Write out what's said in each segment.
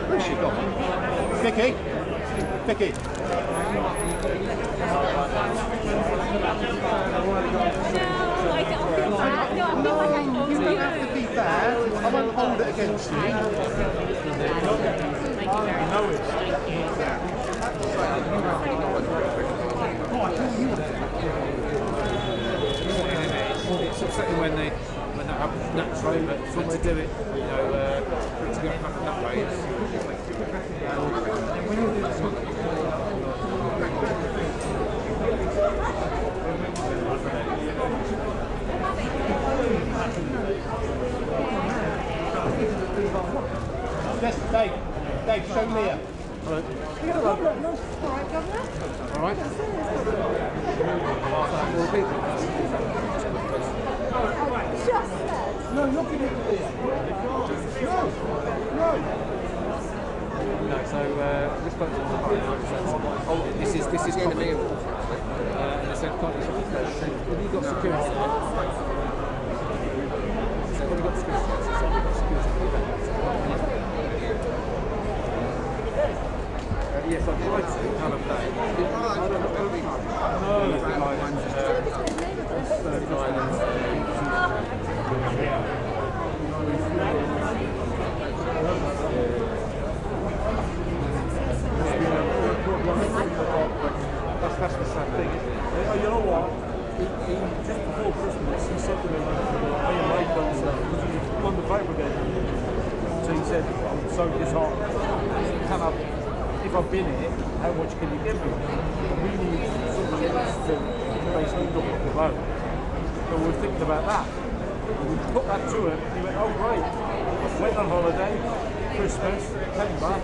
Where's she gone? Vicky? Vicky? You don't have to be bad. I won't hold it against you. Thank you very much. It's upsetting when that happens naturally, but for to do it, you know, for it to go happen that way, it's Yes, Dave, show Leah. Hello. All right. No, not give it to Leah. No. No, so this boat's on the boat. This is the end of it. And they said, have you got security? So have you got security? Yes, I've tried to kind of play. That's the sad thing, isn't it? You know what? Just before Christmas, he said to me, because he won the paper again. So he said, I'm so disheartened. If I've been here, how much can you give me? I really need something to basically look at the boat. So we were thinking about that. We put that to him, and he went, oh great. Went on holiday, Christmas, came back.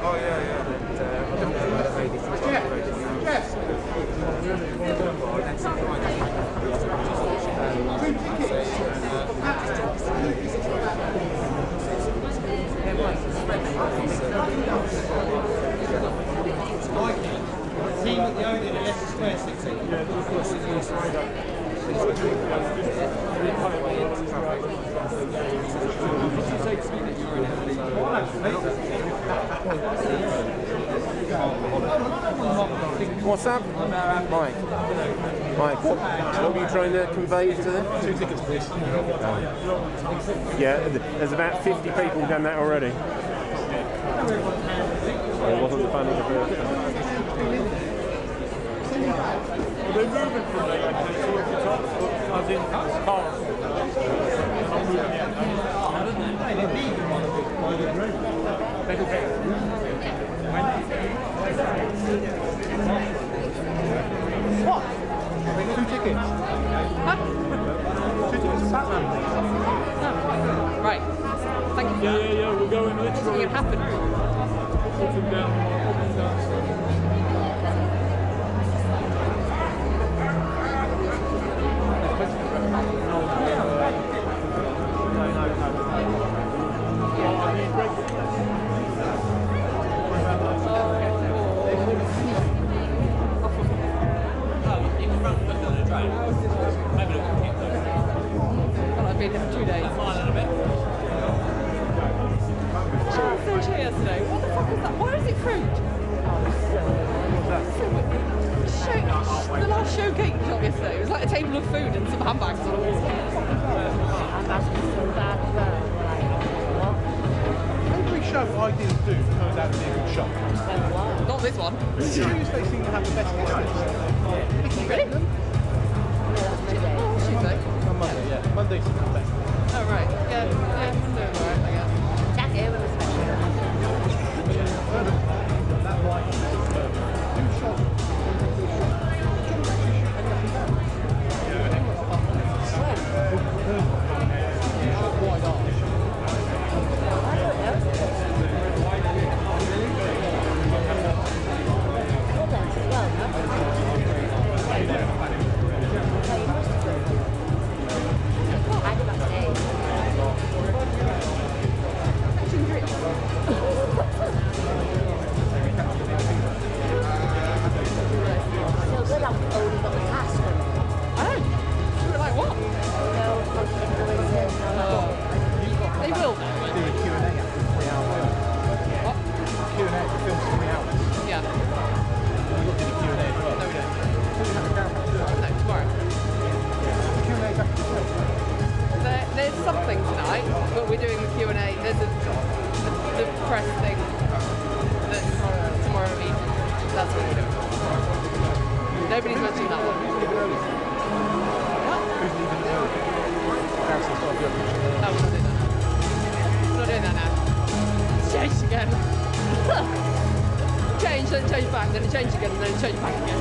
Oh yeah. Yes. Team at the only in Leicester Square 16. What's up? Mike, what are you trying to convey to them? 2 tickets, please. Yeah, there's about 50 people done that already. It wasn't the fun of the first time. They're moving from there, actually, so if it's up, as in cars. What? 2 tickets. Huh? 2 tickets to Batman. Oh, right. Thank you for that. Yeah, we're going Something literally had happened. up and down. I've been here for 2 days. So cheer yesterday. What the fuck is that? Why is it fruit? The last showcase shop yesterday, it was like a table of food and some handbags on a wall. Every show I didn't do turned out to be a good show. Not this one. Tuesday seemed to have the best guests. Really? Oh, Tuesday. On Monday, yeah. Monday seemed the best. Oh, right. Yeah, Monday was alright, I guess. the press thing that's tomorrow evening. That's what we're doing. Nobody's mentioned that one. No, we're not doing that now. We're not doing that now. It's changed again. Change, then change back, then it changed again, and then it changed back again.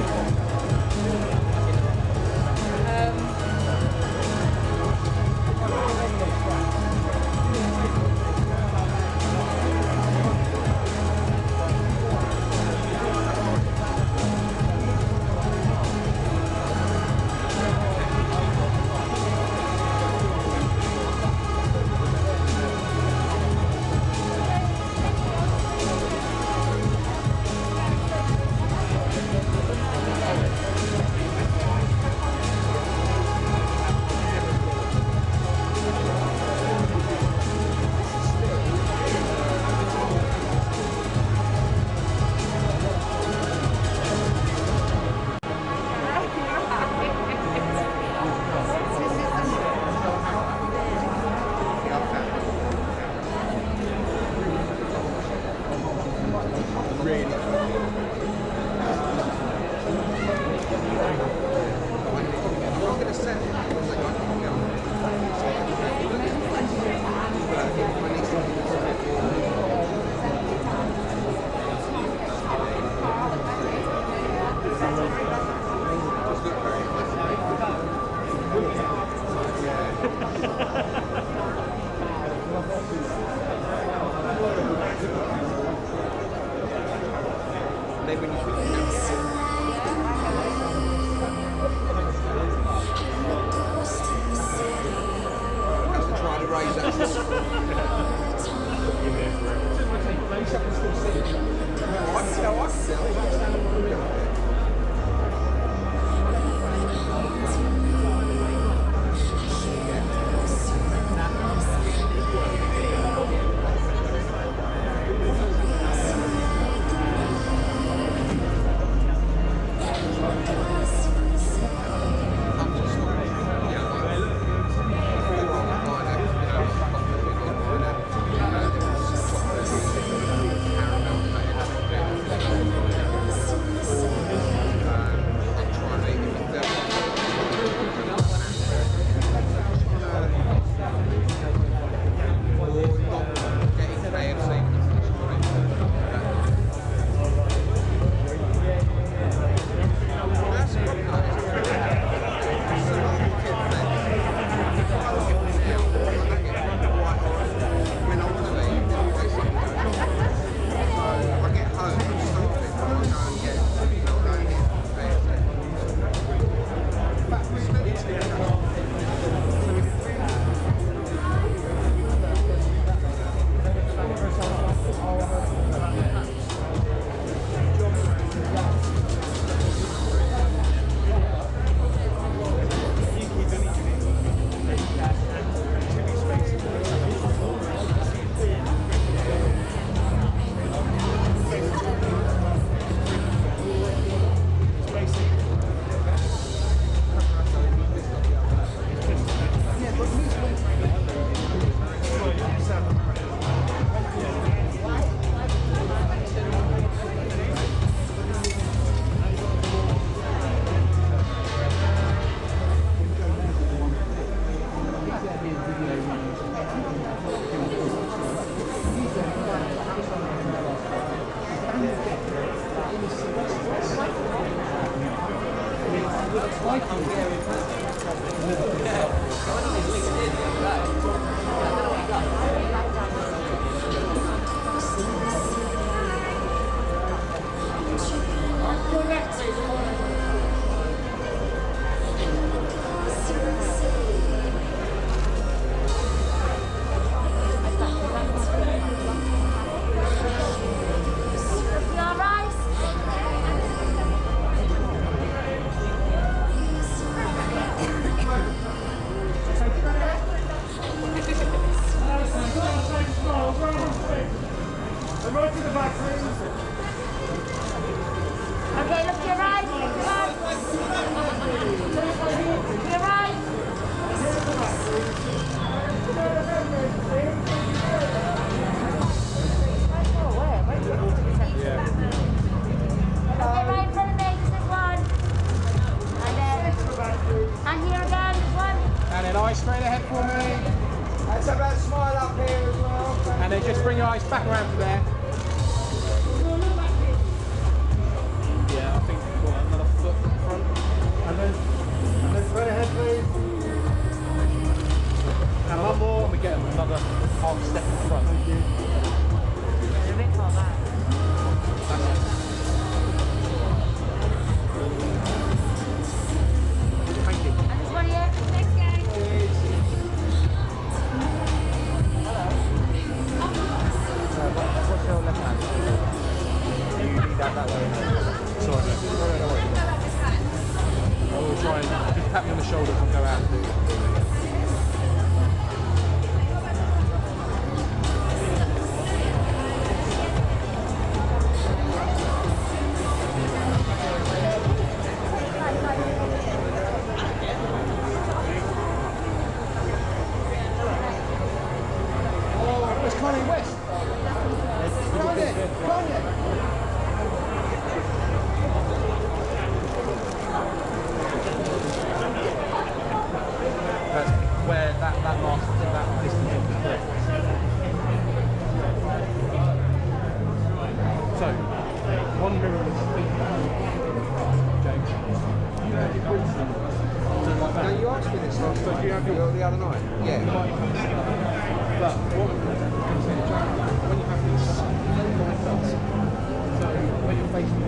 bring your eyes back around to there. Yeah, I think another foot in front. And then straight ahead, please. And one more. We get another half step in front. Thank you. A bit like that. Thank you. And this one here, next guy. What's your left hand? You need that way. Sorry, mate. No worries. I will try and just tap me on the shoulders and go out and do it. Where's Connie West? Kanye! That's where that last that distance of the clip. So, one mirror is James. Now you asked me this last night, the other night. Yeah. But what when you have these so when you're facing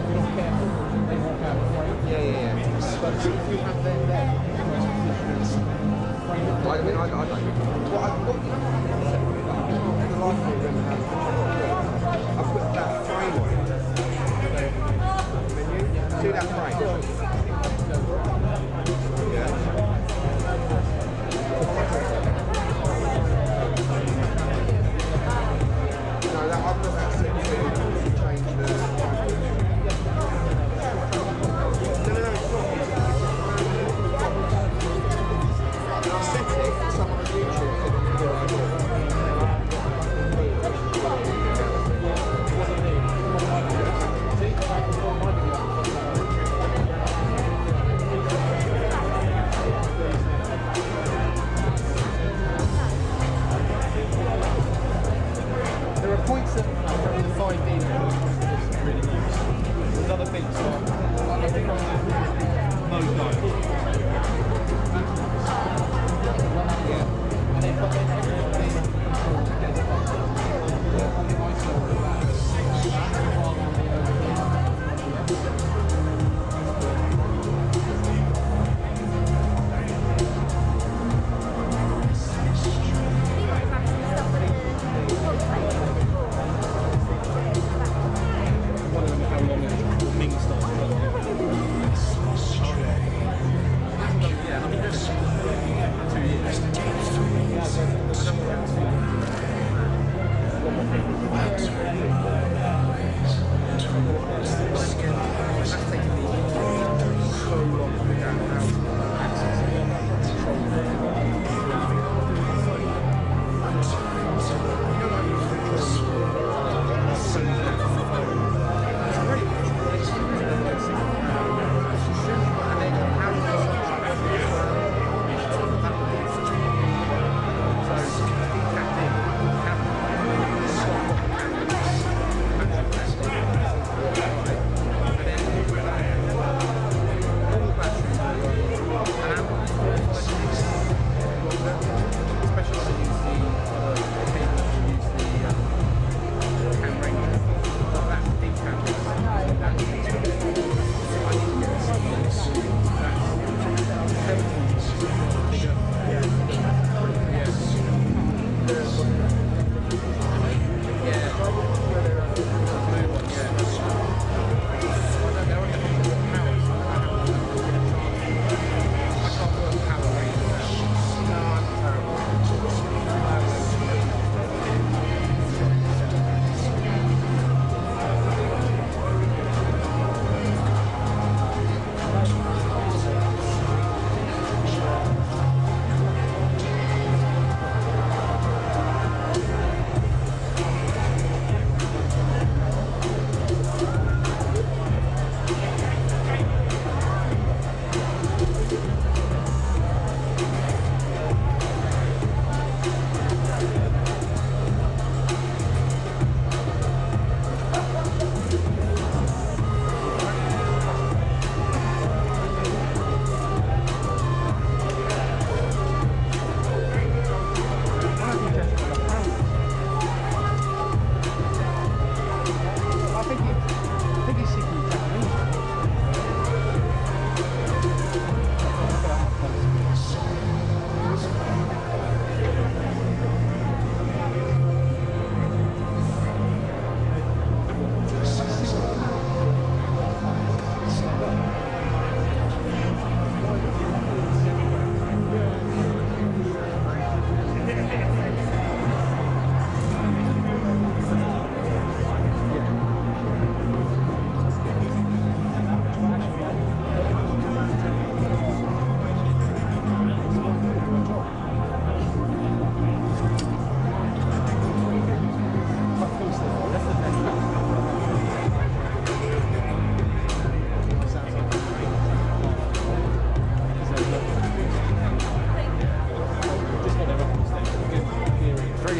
you're not careful, they walk out of the frame. Yeah. But if you have them there, I mean, I don't know. The last thing I put that frame on it. See that frame? Yeah. No, that I've not actually change the aesthetic, someone on YouTube did a good idea. there are points that the 5D is really used. There's other bits like those guys. Yeah. And then but then everything together.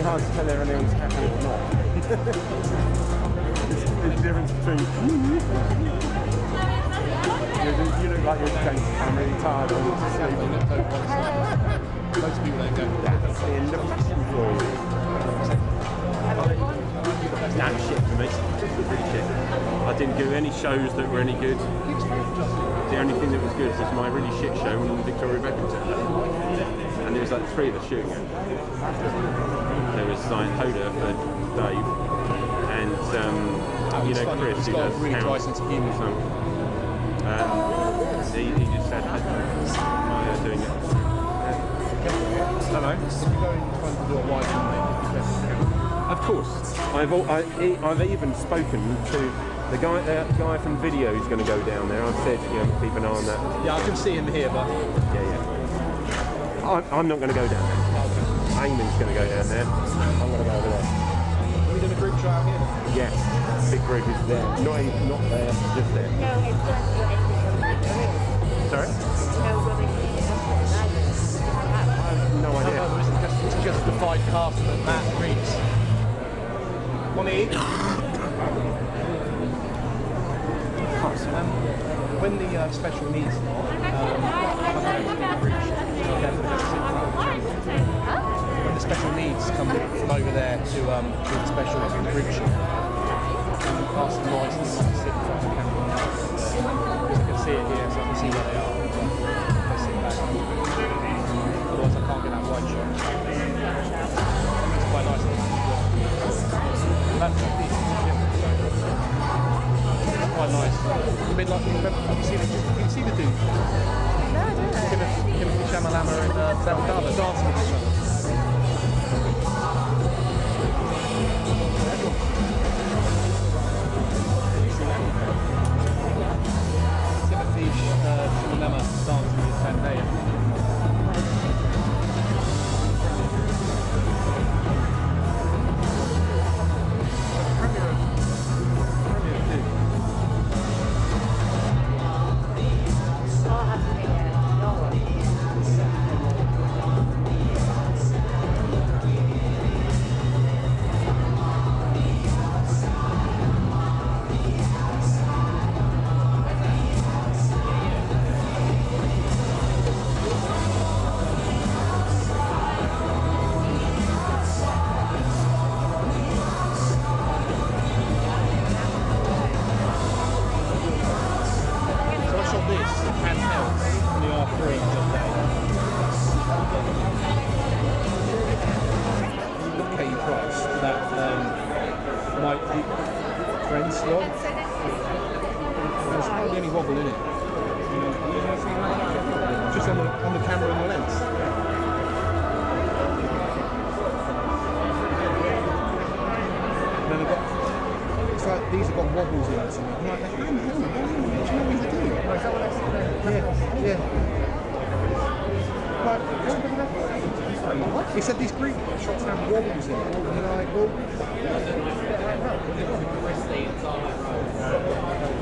really hard to tell if anyone's happy or not. There's a difference between you look like I'm really tired, I want to sleep. Most people don't go. That's the end of for you. No, shit for me. Really shit. I didn't do any shows that were any good. The only thing that was good was my really shit show on Victoria Beckham turned up. And there was like 3 of us shooting it. There was like Hoda for Dave and you know Chris who does really dry sense of humour. He just said my doing it. Hello. If you're going trying to do a wide Of course. I've even spoken to the guy from video who's going to go down there. I've said, you know, keep an eye on that. Yeah, I can see him here, but I'm not going to go down there. Eamon's going to go down there. I'm going to go over there. Are we doing a group show out here? Yes, big group is there. Not there, just there. No, it's Sorry? no, No idea. It's just the 5 cast that Matt Reeves. When the special needs when the special needs come from over there to do the special group show, pass the noise and sit in front of the camera. Because I can see it here, so I can see where they are. They sit back. Otherwise I can't get that wide shot. It's quite nice. That's quite nice. You mean like you see the dude? No, I don't know. Timothy Chalamet and Delgado dancing with each other. Timothy Chalamet dancing with Zendaya. He said these Greek shots have wobbles in it. And you're like, well,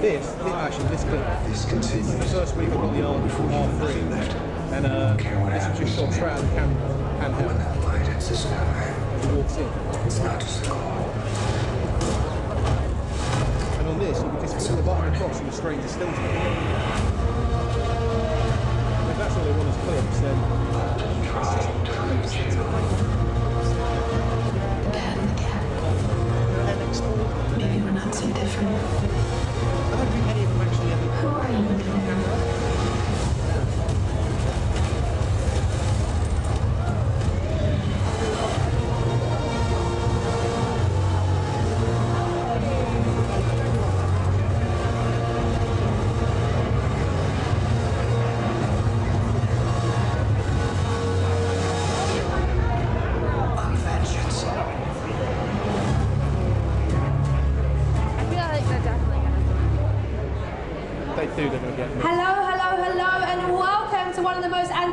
this clip. This continues. The first week I got the R3, and this was just shot straight out of the camera, handheld. He walks in. It's not just a car. And on this, you can just flip the button across and you're straight into stills. If that's all they want as clips, then it's just maybe we're not so different. I don't think any of them actually ever. Who are you?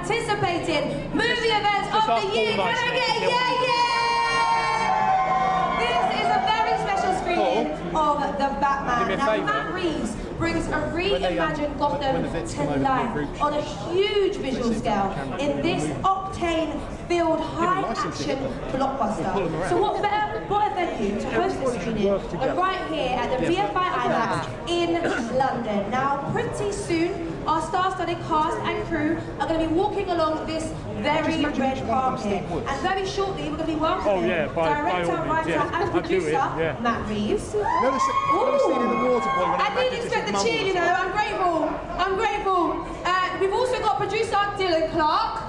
anticipated movie events of the year. Can I get a yeah? This is a very special screening of The Batman. Now, Matt Reeves brings a reimagined Gotham to life on a huge visual scale in this octane filled, high-action blockbuster. So what better venue to host this screening than right here at the BFI IMAX in London. Now, pretty soon, our star-studded cast and crew are going to be walking along this very red carpet. And very shortly, we're going to be welcoming director, writer, and producer Matt Reeves. I didn't expect the cheer, you know. I'm grateful. I'm grateful. We've also got producer Dylan Clark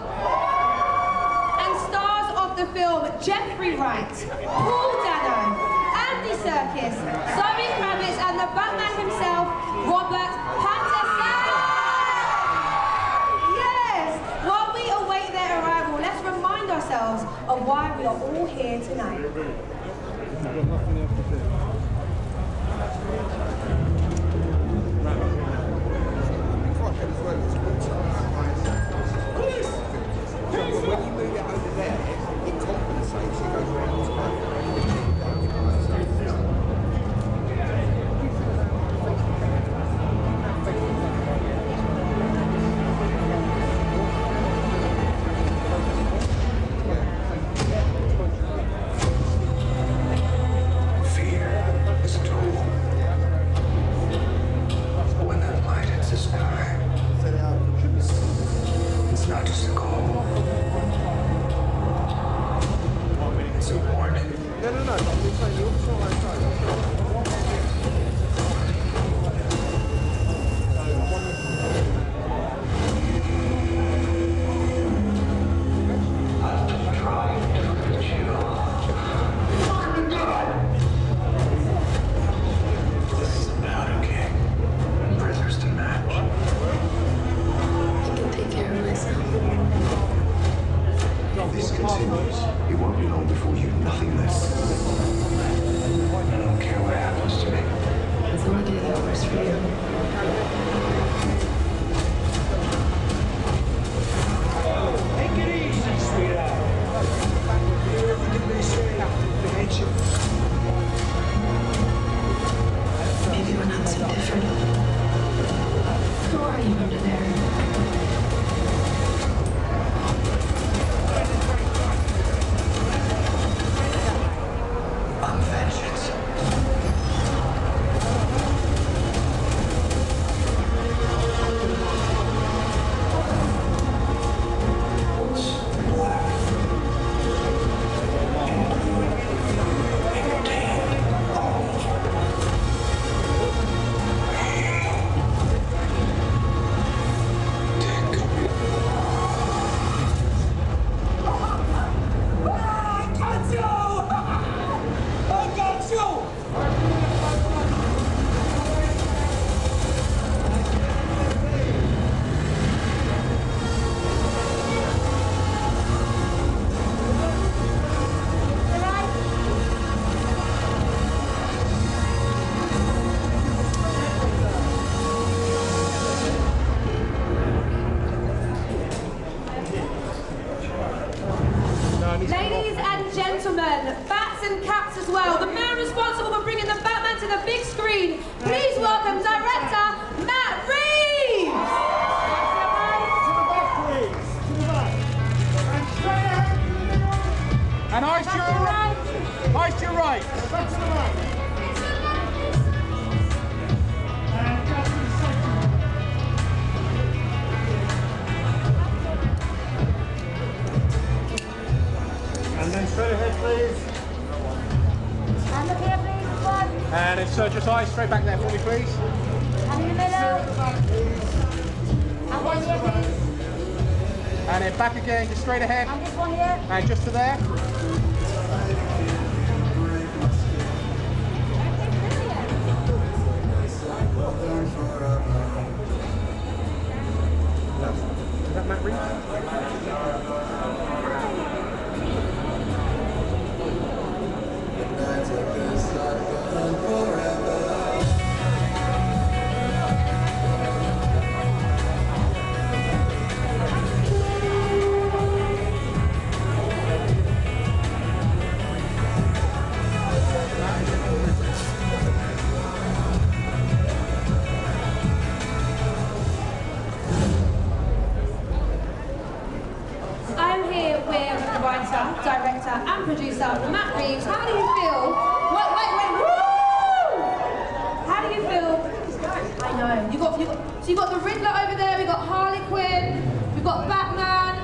and stars of the film Jeffrey Wright, Paul Dano, Andy Serkis, Zoe Kravitz, and the Batman himself, Robert Pattinson. Yes. While we await their arrival, let's remind ourselves of why we are all here tonight. When you move it over there, it compensates. It goes around to Just eyes straight back there for me, please. And in the middle. And one here, please. And then back again, just straight ahead. And this one here. And just to there. Is that Matt Reeves? Reeves, how do you feel? Wait, woo! How do you feel? I know. So you got the Riddler over there. We got Harley Quinn. We've got Batman.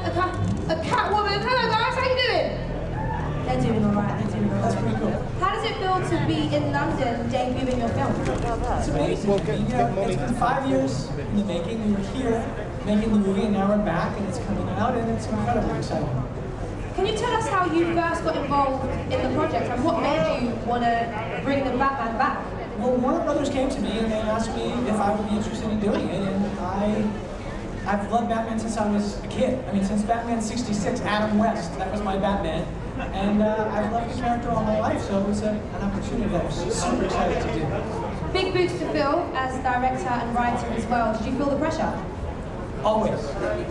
A Catwoman. Hello guys, how you doing? They're doing all right. That's pretty cool. How does it feel to be in London debuting your film? It's amazing. It's been 5 years in the making. We were here making the movie, and now we're back, and it's coming out, and it's incredibly exciting. Can you tell us how you first got involved in the project, and what made you want to bring the Batman back? Well, Warner Brothers came to me, and they asked me if I would be interested in doing it, and I've loved Batman since I was a kid. I mean, since Batman 66, Adam West, that was my Batman. And I've loved the character all my life, so it was an opportunity that I was super excited to do. Big boots to fill as director and writer as well. Did you feel the pressure? Always.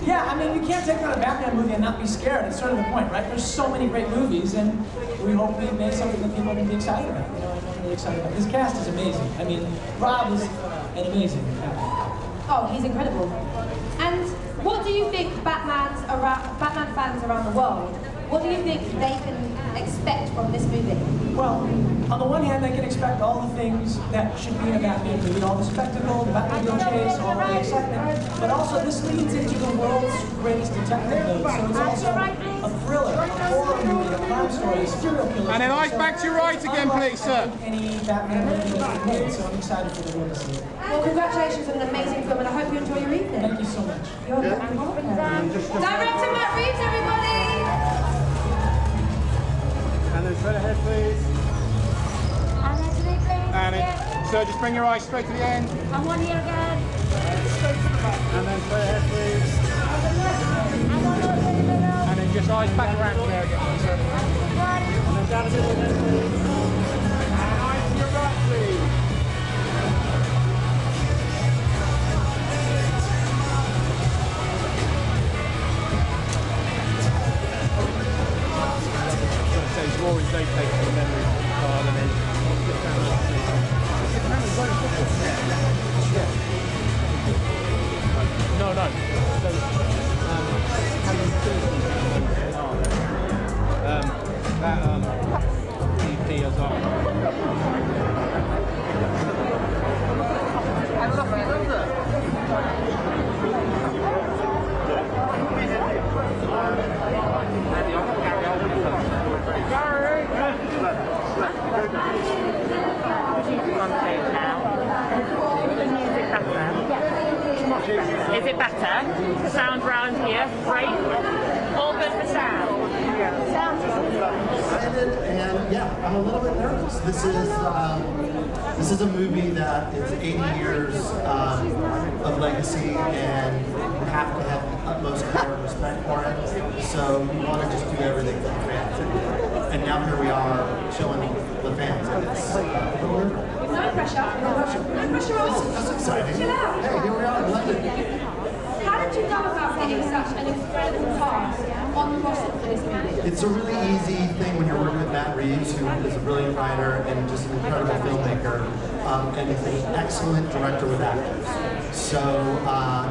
Yeah, I mean, you can't take on a Batman movie and not be scared. It's sort of the point, right? There's so many great movies, and we hope we made something that people can be excited about. You know, I'm really excited about. This cast is amazing. I mean, Rob is an amazing actor. Oh, he's incredible. And what do you think Batman fans around the world, what do you think they can expect from this movie? Well, on the one hand, they can expect all the things that should be in a Batman movie, all the spectacle, the Batmobile chase, all the excitement, but also this leads into the world's greatest detective mode, so it's also a thriller, a horror movie, a crime story, a serial killer. And then eyes back to your right again, please, sir. Any Batman movie that's made, so I'm excited for the world to see it. Well, congratulations on an amazing film, and I hope you enjoy your evening. Thank you so much. You're welcome. Director Matt Reeves, everybody! And then straight ahead, please. And then today, please. And then, so just bring your eyes straight to the end. And one here again. And then straight ahead, please. And one more in the middle. And then just eyes back around to there again. And then down the middle again, please. And eyes to your right, please. Says Rory Zoe takes the memory card and then no. So that EP as Is it better? Sound round here? Great. All good for sound? And yeah, I'm a little bit nervous. This is a movie that is 80 years of legacy, and you have to have the utmost care and respect for it. So you want to just do everything for the fans. And now here we are showing the fans, and it's No pressure. No pressure at all. That's exciting. Chill out. Hey, here we are in London. How did you go about getting such an incredible cast on the roster for this movie? It's a really easy thing when you're working with Matt Reeves, who is a brilliant writer and just an incredible filmmaker, and he's an excellent director with actors. So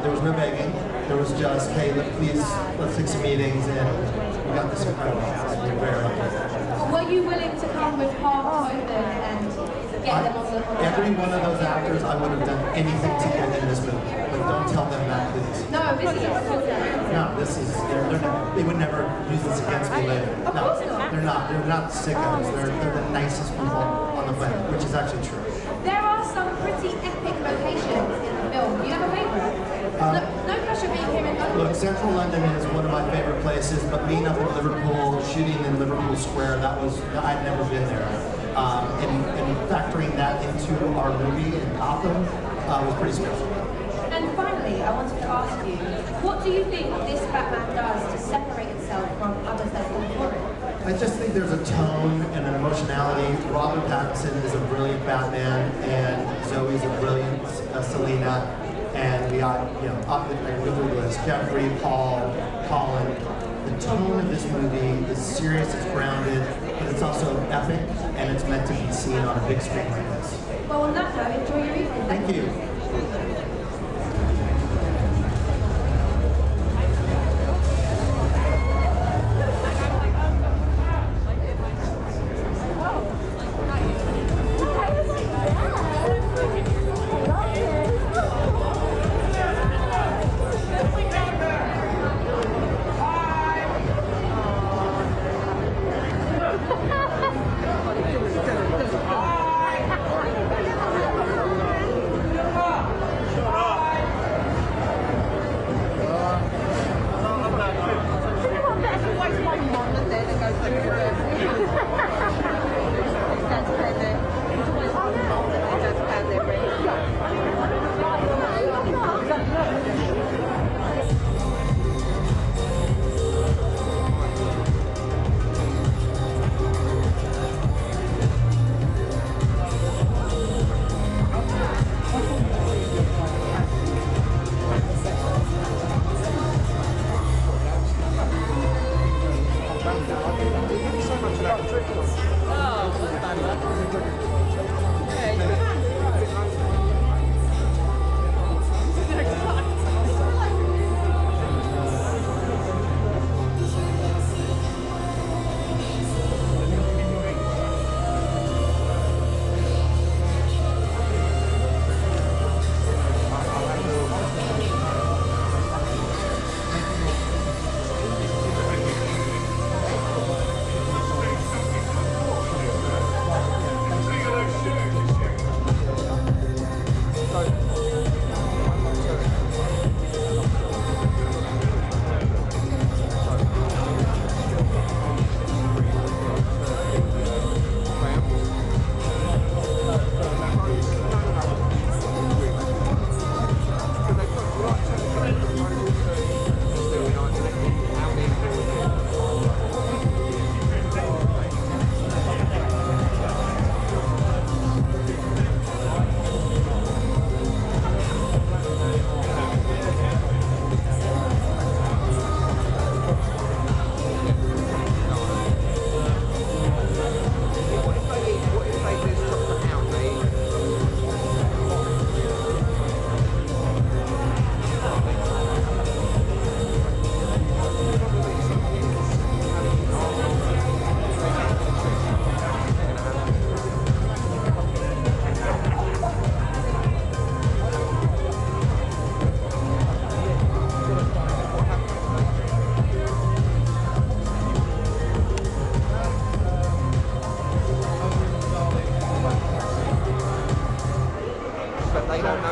there was no begging. There was just, hey, let's take some meetings, and we got this incredible cast. We're very lucky. Were you willing to come with heart open and get them on the Every one of those actors, I would have done anything to get in this movie. But don't tell them that, please. No, this is No, this is, they would never use this against me later. No, they're not. They're not sickos. They're the nicest people on the planet, which is actually true. There are some pretty epic locations in the film. Do you have a favourite? No pressure being here in London. Look, Central London is one of my favorite places, but being up in Liverpool, shooting in Liverpool Square, I'd never been there. And factoring that into our movie in Gotham was pretty special. And finally, I wanted to ask you, what do you think this Batman does to separate itself from others that come before it? I just think there's a tone and an emotionality. Robert Pattinson is a brilliant Batman, and Zoe's a brilliant Selina. And we got, up the list, Jeffrey, Paul, Colin. The tone of this movie is serious, it's grounded, but it's also epic, and it's meant to be seen on a big screen like this. Well, on that note, enjoy your evening. Thank you.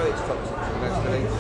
know it's toxic, so let's delete it.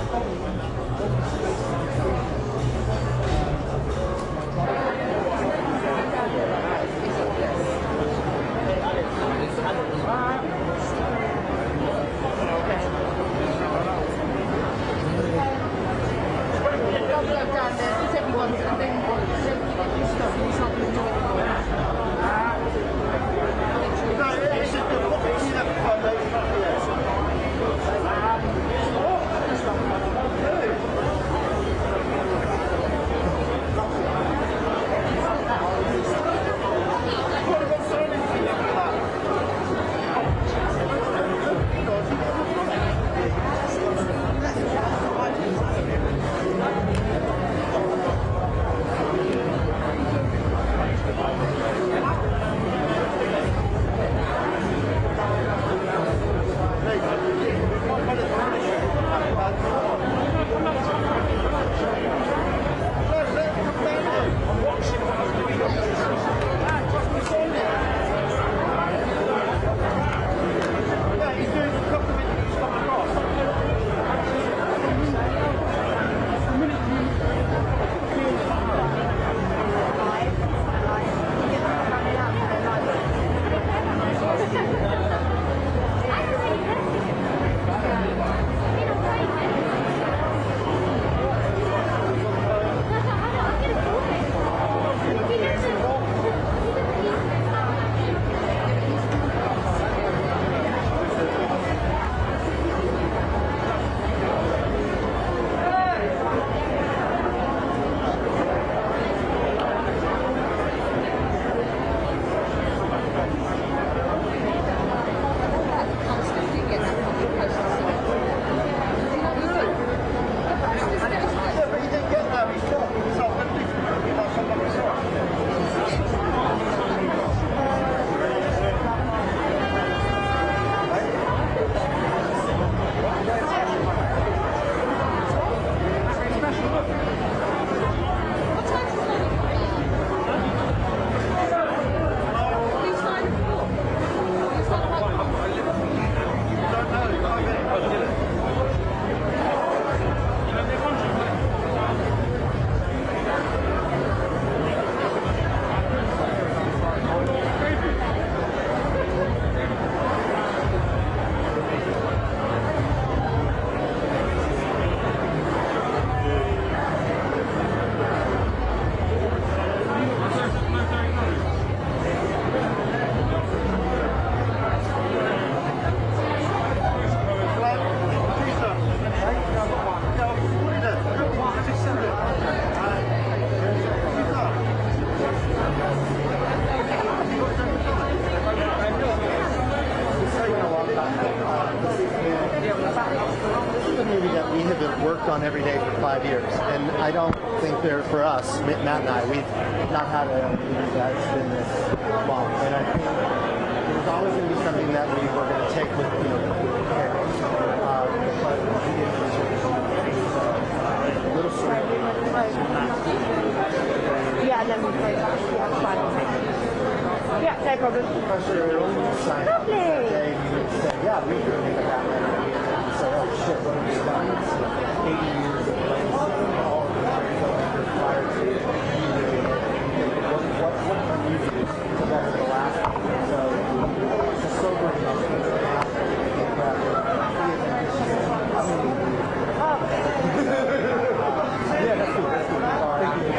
On every day for 5 years, and I don't think they're for us. Matt and I, we've not had a movie that's been this long, and I think there's always going to be something that we were going to take with care. But we didn't a little sweet. Yeah, then we play that. Yeah, fine. Yeah, no problem. Lovely. Say, yeah, we could make a Batman movie, and say, oh shit, what have we done? 80 years of playing all of the filmmakers prior to what can you do to better the last one? So it's a sobering moment. Yeah, that's cool. That's cool. Thank you.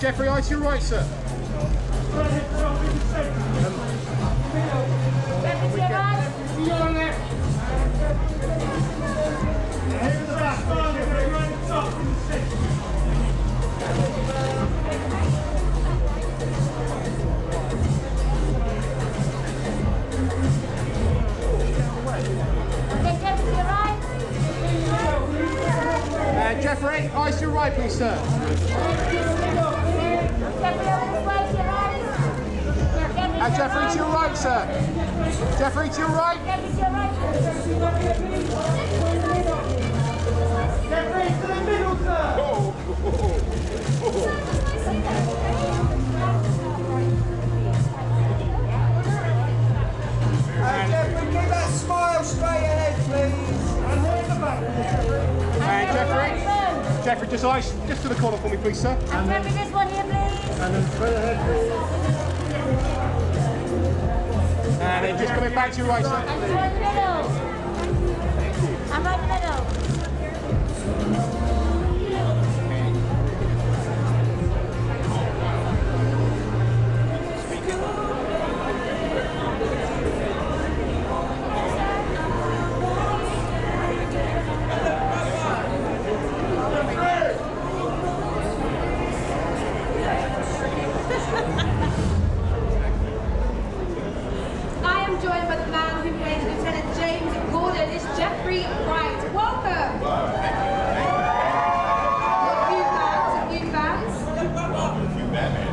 Jeffrey, eye to your right, sir. Jeffrey, eyes to your right, please, sir. Jeffrey, to your right, sir. Jeffrey, to your right. Jeffrey, to the middle, sir. Jeffrey, keep that smile straight ahead, please. Jeffrey, just eyes, just to the corner for me, please, sir. And Jeffrey, this one here, please. And then straight ahead, please. And then just coming back to your right, sir. And right in the middle. And right in the middle. Wright. Welcome. A few fans. Well, a few Batman.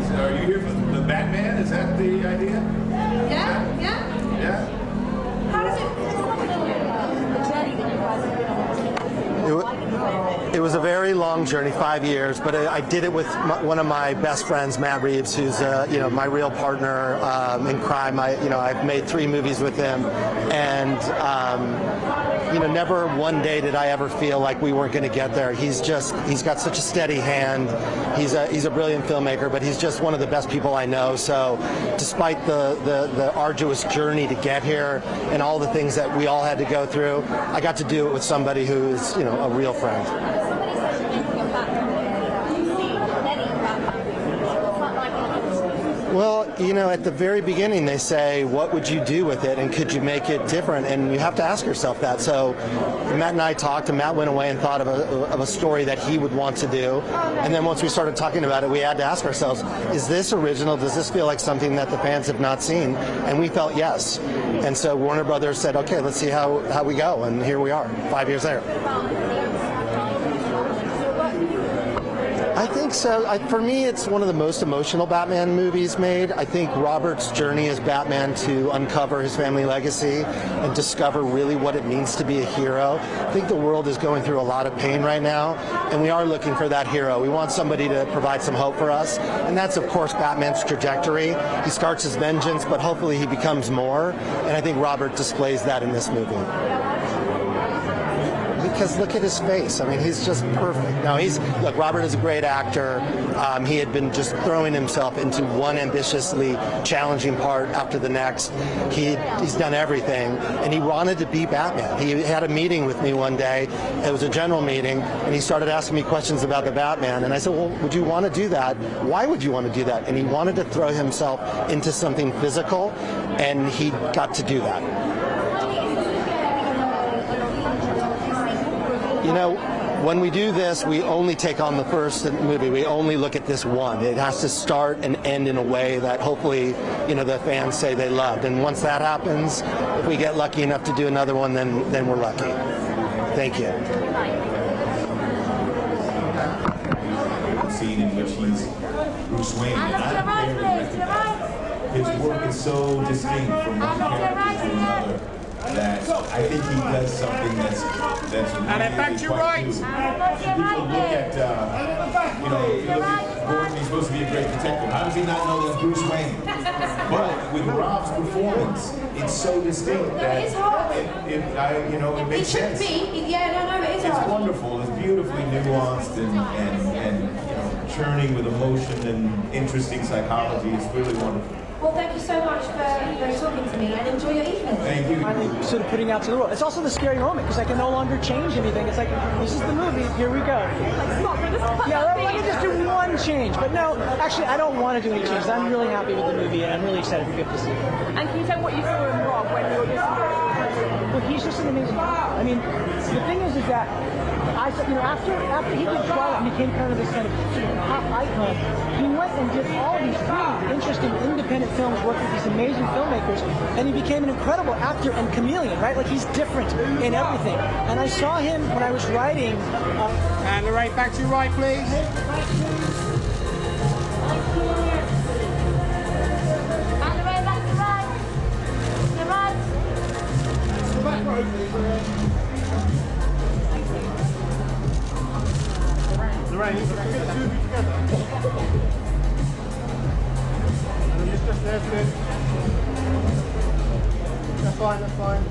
So are you here for the Batman? Is that the idea? Yeah. Yeah. How does it? It was a very long journey, 5 years, but I did it with one of my best friends, Matt Reeves, who's my real partner in crime. I've made 3 movies with him, and never one day did I ever feel like we weren't going to get there. He's got such a steady hand. He's a brilliant filmmaker, but he's just one of the best people I know. So, despite the arduous journey to get here and all the things that we all had to go through, I got to do it with somebody who's a real friend. Well, at the very beginning they say, what would you do with it and could you make it different? And you have to ask yourself that. So Matt and I talked, and Matt went away and thought of a story that he would want to do. And then once we started talking about it, we had to ask ourselves, is this original? Does this feel like something that the fans have not seen? And we felt yes. And so Warner Brothers said, okay, let's see how we go. And here we are, 5 years later. I think so. For me, it's one of the most emotional Batman movies made. I think Robert's journey as Batman to uncover his family legacy and discover really what it means to be a hero. I think the world is going through a lot of pain right now, and we are looking for that hero. We want somebody to provide some hope for us, and that's, of course, Batman's trajectory. He starts as vengeance, but hopefully he becomes more, and I think Robert displays that in this movie. Because look at his face. I mean, he's just perfect. Now, Robert is a great actor. He had been just throwing himself into one ambitiously challenging part after the next. He's done everything, and he wanted to be Batman. He had a meeting with me one day. It was a general meeting, and he started asking me questions about the Batman. And I said, well, would you want to do that? Why would you want to do that? And he wanted to throw himself into something physical, and he got to do that. When we do this, we only take on the first movie. We only look at this one. It has to start and end in a way that hopefully, the fans say they loved. And once that happens, if we get lucky enough to do another one, then we're lucky. Thank you. A scene in which he's Bruce Wayne, and his work is so distinct from one character to another. That I think he does something that's really quite new. People look at, Gordon, he's supposed to be a great detective. How does he not know that's Bruce Wayne? But with Rob's performance, it's so distinct that it makes sense. It should be. Yeah, it is. It's wonderful. It's beautifully nuanced and churning with emotion and interesting psychology. It's really wonderful. Well, thank you so much for talking to me, and enjoy your evening. Thank you. Finally sort of putting out to the world. It's also the scary moment because I can no longer change anything. It's like, this is the movie, here we go. Yeah, let me just do one change. But no, actually, I don't want to do any changes. I'm really happy with the movie, and I'm really excited for people to see it. And can you tell what you saw in Rob when you were listening? Well, he's just an amazing actor. I mean, the thing is that after he did Twilight and became kind of this kind of pop icon, he went and did all these really interesting independent films working with these amazing filmmakers, and he became an incredible actor and chameleon, right? Like, he's different in everything. And I saw him when I was writing. And Lorraine, back to your right, please. Lorraine, you can get the two of you together. And then just there, please. That's fine, that's fine.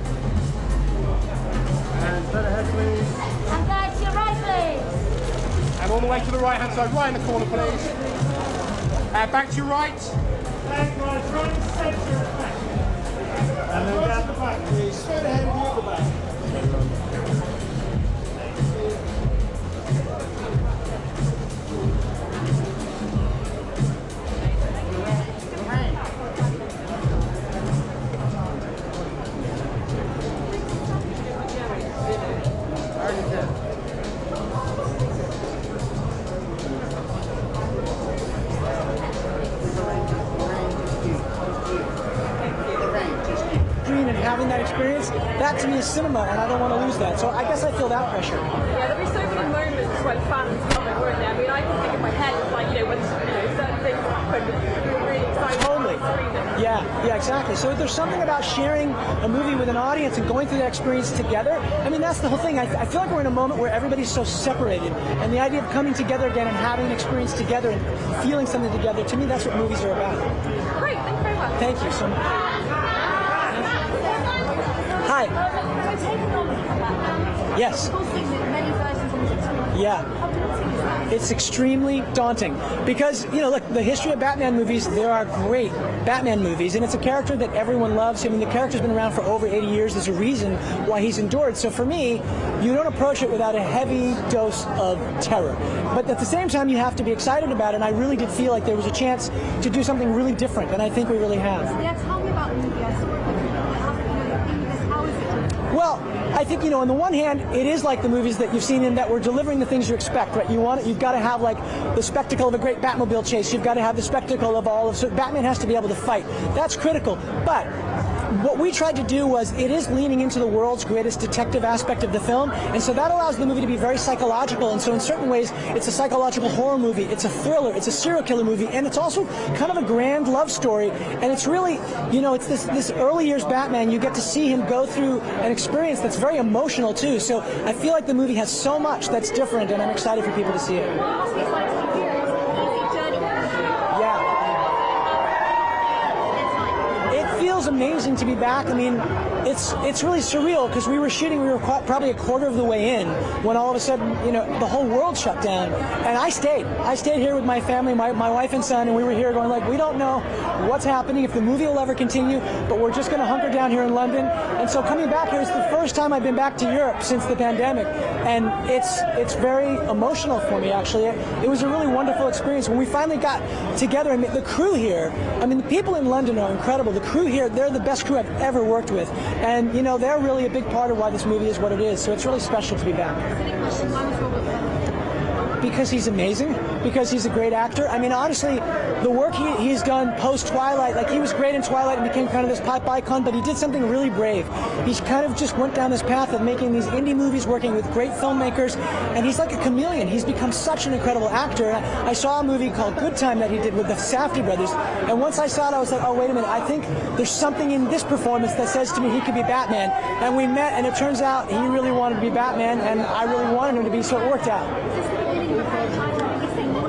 And straight ahead, please. And guys, to your right, please. And all the way to the right-hand side, right in the corner, please. Back to your right. Back, right in the centre. And then down the back, please. Straight ahead and the back. Having that experience, that to me is cinema, and I don't want to lose that. So I guess I feel that pressure. Yeah, there'll be so many moments when fans come and weren't there. I mean, I can think in my head, like, when certain things happen, you're really excited. Totally. Yeah, exactly. So there's something about sharing a movie with an audience and going through that experience together. I mean, that's the whole thing. I feel like we're in a moment where everybody's so separated, and the idea of coming together again and having an experience together and feeling something together, to me, that's what movies are about. Great, thank you very much. Thank you so much. Hi. Yes. Yeah. It's extremely daunting because, look, the history of Batman movies, there are great Batman movies, and it's a character that everyone loves. I mean, the character's been around for over 80 years. There's a reason why he's endured. So for me, you don't approach it without a heavy dose of terror. But at the same time, you have to be excited about it, and I really did feel like there was a chance to do something really different, and I think we really have. Yeah, tell me about the movie. I saw it. Well, I think, on the one hand, it is like the movies that you've seen in that we're delivering the things you expect, right? You've got to have, like, the spectacle of a great Batmobile chase. You've got to have the spectacle of all of... So Batman has to be able to fight. That's critical. But what we tried to do was, it is leaning into the world's greatest detective aspect of the film, and so that allows the movie to be very psychological, and so in certain ways, it's a psychological horror movie, it's a thriller, it's a serial killer movie, and it's also kind of a grand love story, and it's really, it's this early years Batman, you get to see him go through an experience that's very emotional too, so I feel like the movie has so much that's different, and I'm excited for people to see it. Feels amazing to be back. I mean, it's really surreal because we were probably a quarter of the way in when all of a sudden, the whole world shut down. And I stayed here with my family, my wife and son, and we were here going like, we don't know what's happening, if the movie will ever continue, but we're just going to hunker down here in London. And so coming back here is the first time I've been back to Europe since the pandemic, and it's very emotional for me, actually. It was a really wonderful experience when we finally got together. I mean, the crew here, the people in London are incredible. The crew here, they're the best crew I've ever worked with, and they're really a big part of why this movie is what it is, so it's really special to be back. Because he's amazing, because he's a great actor. I mean, honestly, the work he's done post-Twilight, like, he was great in Twilight and became kind of this pop icon, but he did something really brave. He's kind of just went down this path of making these indie movies, working with great filmmakers, and he's like a chameleon. He's become such an incredible actor. I saw a movie called Good Time that he did with the Safdie brothers, and once I saw it, I was like, oh, wait a minute, I think there's something in this performance that says to me he could be Batman. And we met, and it turns out he really wanted to be Batman, and I really wanted him to be, so it worked out.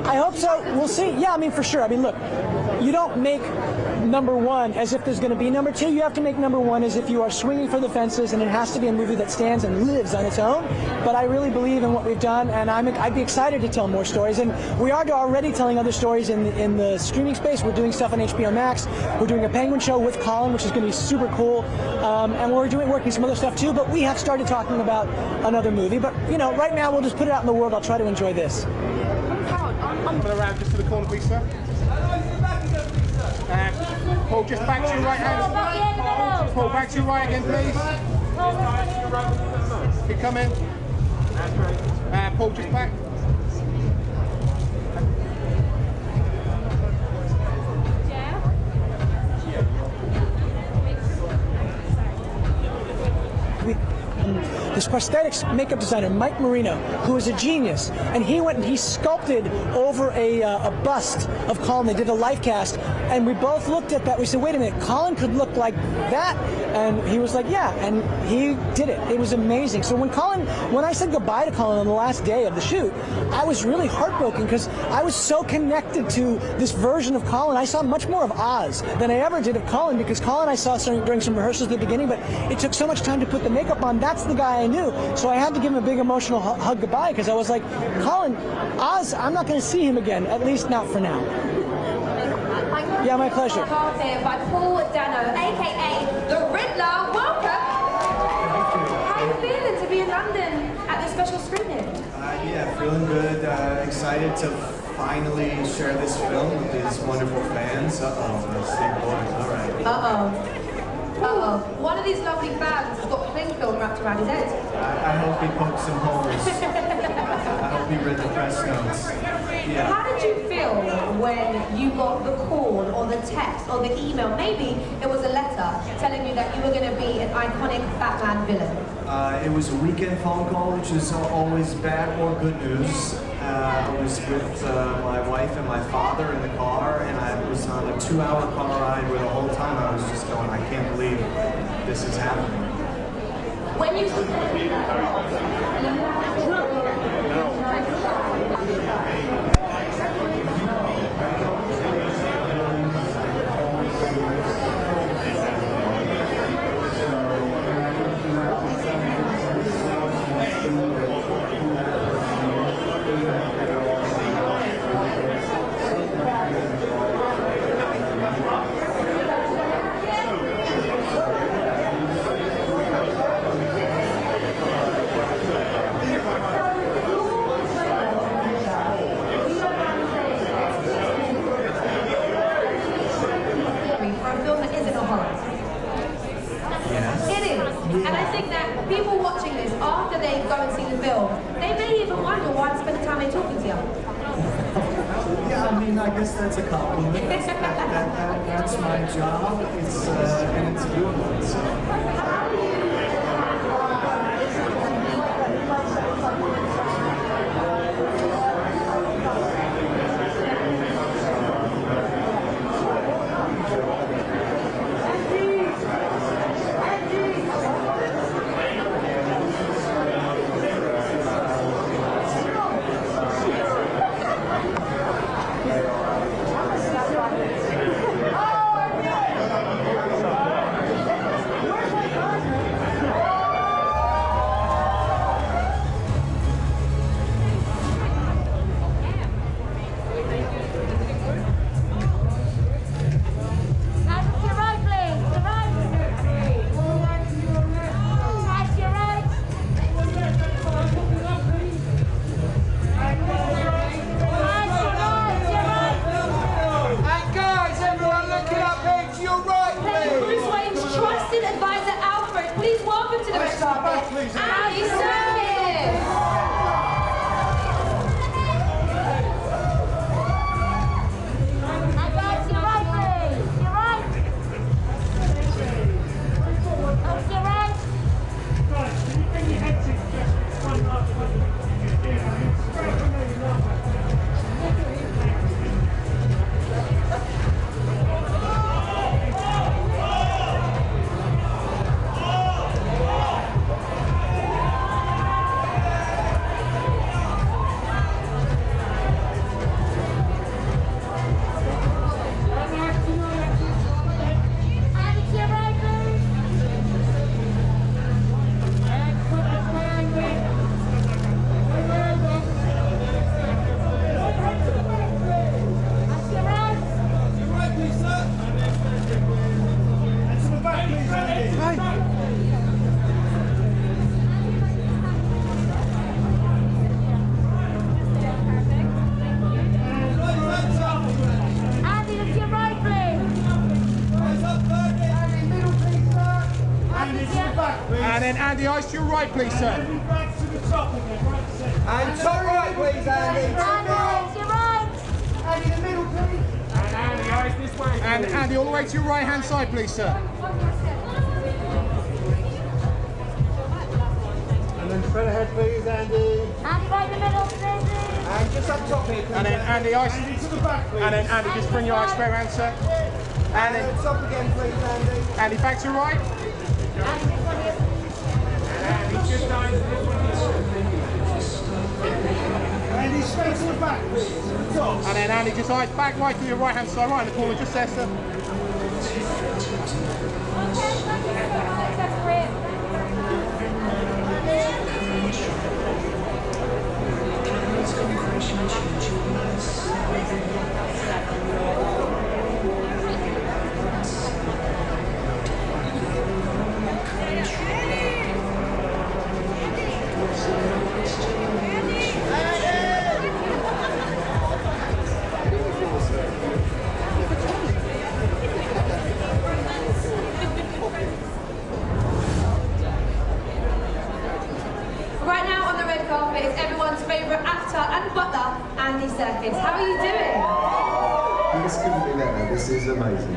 I hope so. We'll see. Yeah, I mean, for sure. I mean, look, you don't make number one as if there's going to be number two. You have to make number one as if you are swinging for the fences, and it has to be a movie that stands and lives on its own. But I really believe in what we've done, and I'd be excited to tell more stories. And we are already telling other stories in the streaming space. We're doing stuff on HBO Max. We're doing a Penguin show with Colin, which is going to be super cool. And we're working some other stuff too. But we have started talking about another movie. But you know, right now we'll just put it out in the world. I'll try to enjoy this. Come around just to the corner, please, sir. Pull just back to your right hand. Pull back to your right again, please. Keep coming. Pull just back. This prosthetics makeup designer, Mike Marino, who is a genius, and he went and he sculpted over a bust of Colin. They did a life cast, and we both looked at that. We said, wait a minute, Colin could look like that? And he was like, yeah, and he did it. It was amazing. So when I said goodbye to Colin on the last day of the shoot, I was really heartbroken because I was so connected to this version of Colin. I saw much more of Oz than I ever did of Colin, because Colin I saw during some rehearsals at the beginning, but it took so much time to put the makeup on. That's the guy I knew. So I had to give him a big emotional hug goodbye, because I was like, Colin, Oz, I'm not going to see him again, at least not for now. Yeah, my pleasure. Here by Dano, aka the Riddler. Welcome. How are you feeling to be in London at this special screening? Yeah, feeling good. Excited to finally share this film with these wonderful fans. All right. One of these lovely fans has got cling film wrapped around his head. I hope he poked some holes. I hope he read the press notes. Yeah. How did you feel when you got the call or the text or the email, maybe it was a letter, telling you that you were going to be an iconic Batman villain? It was a weekend phone call, which is always bad or good news. I was with my wife and my father in the car, and I was on a 2-hour car ride where the whole time I was just going, I can't believe this is happening. When you... people watching this, after they go and see the film, they may even wonder why they spend the time they're talking to you. Yeah, I mean, I guess that's a compliment. That's my job. It's and it's a good one. So. then Andy Ice to your right, please, sir. And top right, please, Andy. Andy, to your right. Andy, the middle, please. And Andy, eyes this way. And Andy, all the way to your right-hand side, please, sir. And then straight ahead, please, Andy. Andy, right in the middle, please. And just up top here, please. And then Andy Ice. To the back, please. And then Andy, just bring your eyes straight around, sir. And then top again, please, Andy. Andy, back to your right. Andy, just eyes this one here. Andy, straight to the back, please. Top. And then Andy, just eyes back right to your right-hand side, right in the corner, just there, sir. That's great. Right now on the red carpet is everyone's favourite actor and butler, Andy Serkis. How are you doing? This couldn't be better. This is amazing.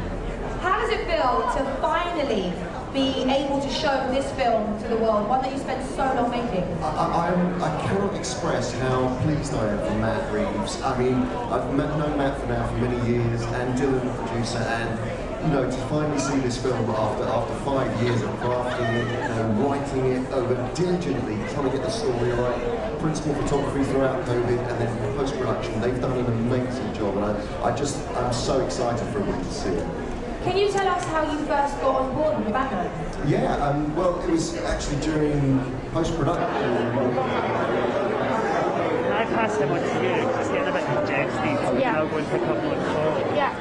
How does it feel to finally be able to show this film to the world, one that you spent so long making? I cannot express how pleased I am for Matt Reeves. I mean, I've known Matt for many years, and Dylan, the producer, and to finally see this film after 5 years of crafting it, writing it over diligently, trying to get the story right, principal photography throughout COVID, and then post-production. They've done an amazing job, and I'm so excited for everyone to see it. Can you tell us how you first got on board with Batman? Yeah, well, it was actually during post-production. I passed them on to you, because it's getting a bit congested, so Yeah. now going to pick up one call. Yeah.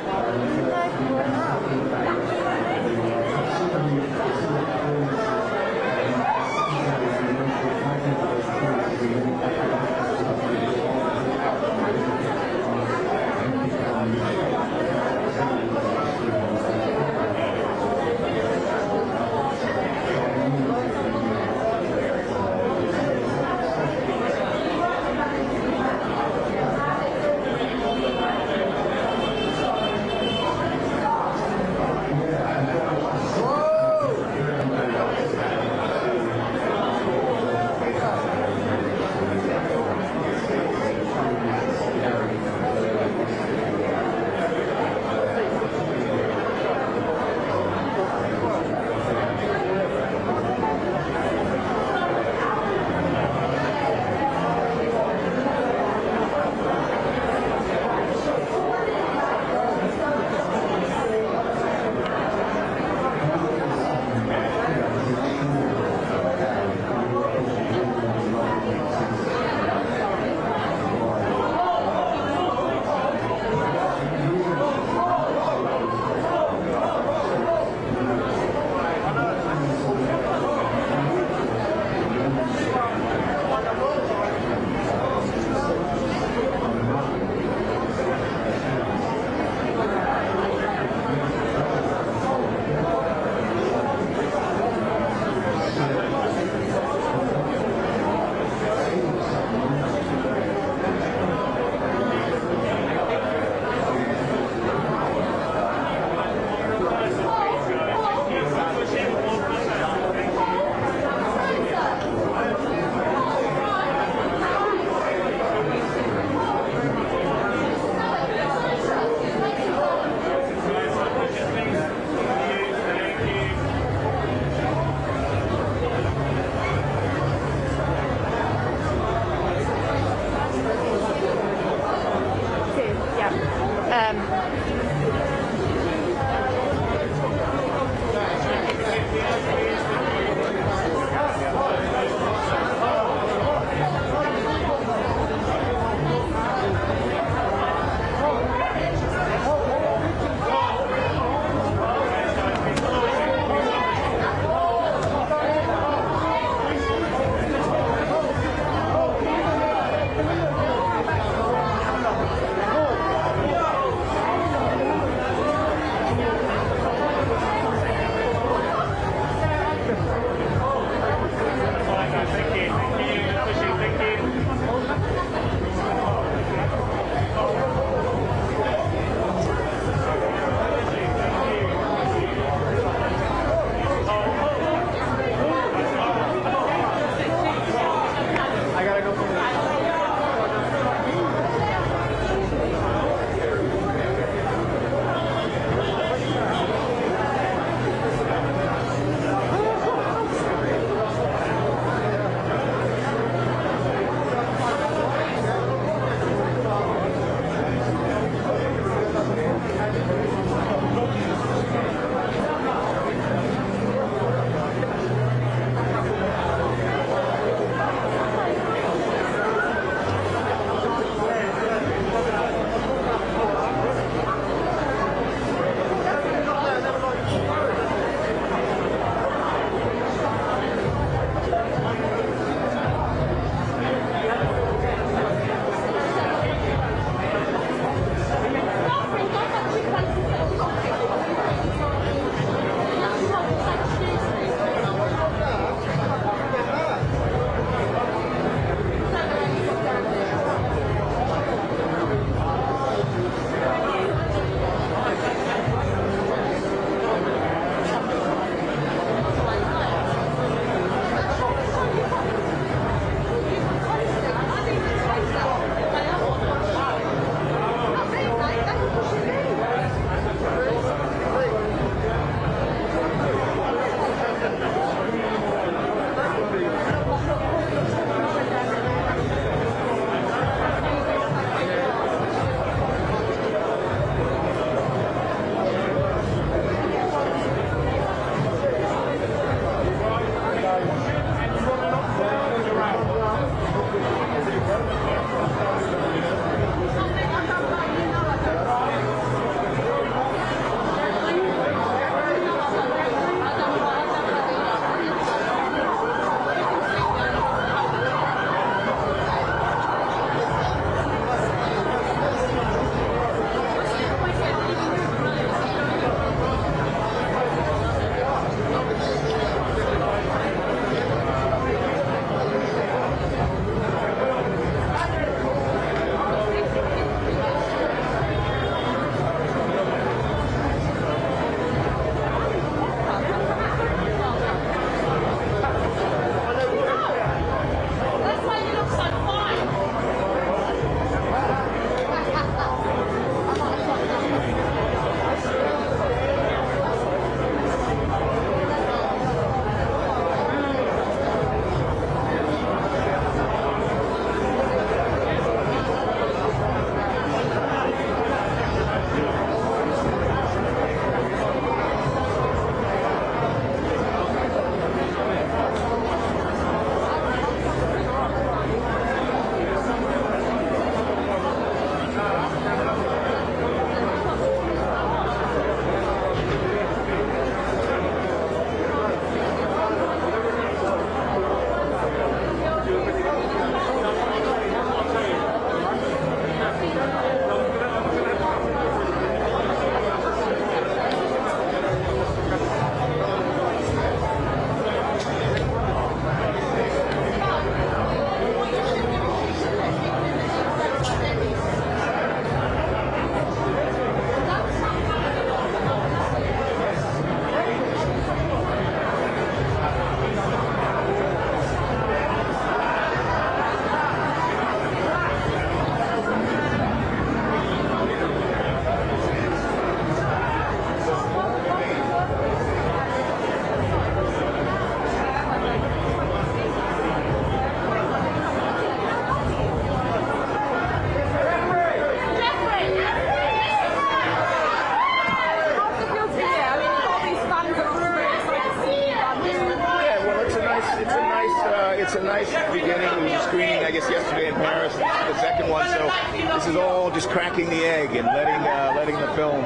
this is all just cracking the egg and letting the film,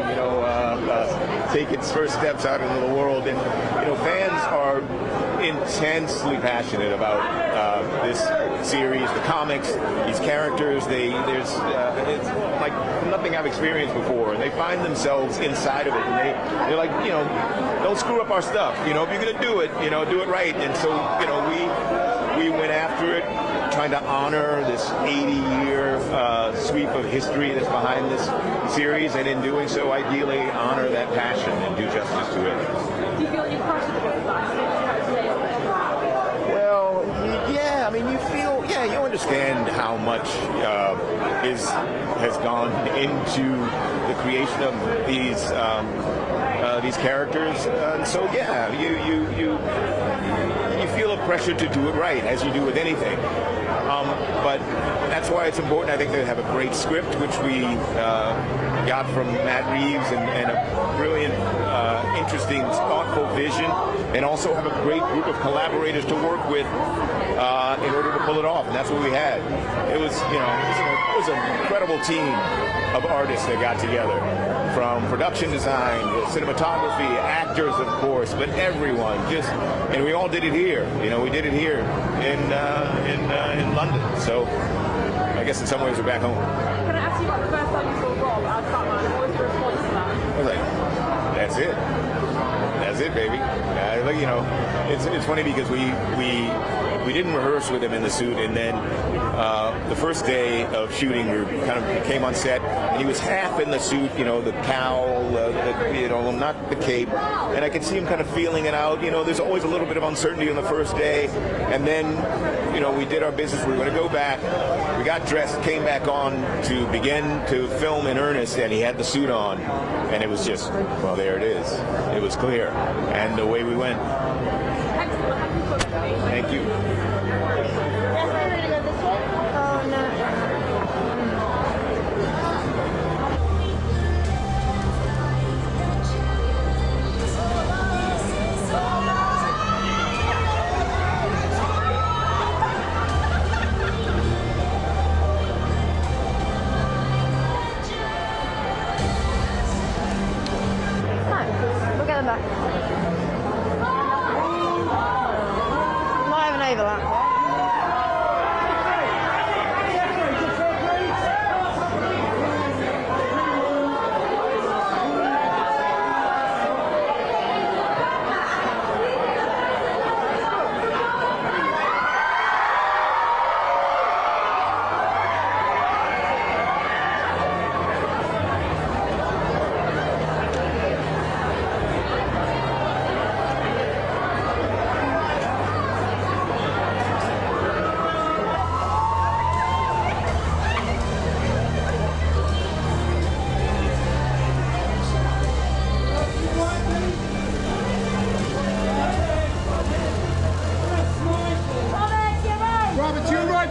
take its first steps out into the world. And fans are intensely passionate about this series, the comics, these characters. It's like nothing I've experienced before, and they find themselves inside of it. And they're like, don't screw up our stuff. If you're gonna do it, do it right. And so, we went after it, trying to honor this 80-year sweep of history that's behind this series, and in doing so, ideally honor that passion and do justice to it. Do you feel like you crushed it with Well, yeah, I mean, you understand how much has gone into the creation of these characters, and so yeah, you feel a pressure to do it right, as you do with anything. But that's why it's important, I think, to have a great script, which we got from Matt Reeves, and a brilliant, interesting, thoughtful vision, and also have a great group of collaborators to work with in order to pull it off. And that's what we had. It was an incredible team of artists that got together, from production design, cinematography, actors, of course, but everyone and we all did it here. We did it here in London. So I guess in some ways we're back home. Can I ask you about the first time you saw Rob as Batman? What was your response to that? I was like, that's it, baby. It's funny because we didn't rehearse with him in the suit, and then the first day of shooting, we kind of came on set, and he was half in the suit, the cowl, not the cape, and I could see him kind of feeling it out. There's always a little bit of uncertainty on the first day, and then, we did our business. We were going to go back. We got dressed, came back on to begin to film in earnest, and he had the suit on, and it was just, well, there it is. It was clear, and away we went. Thank you. Look at the back. Might have an overlap.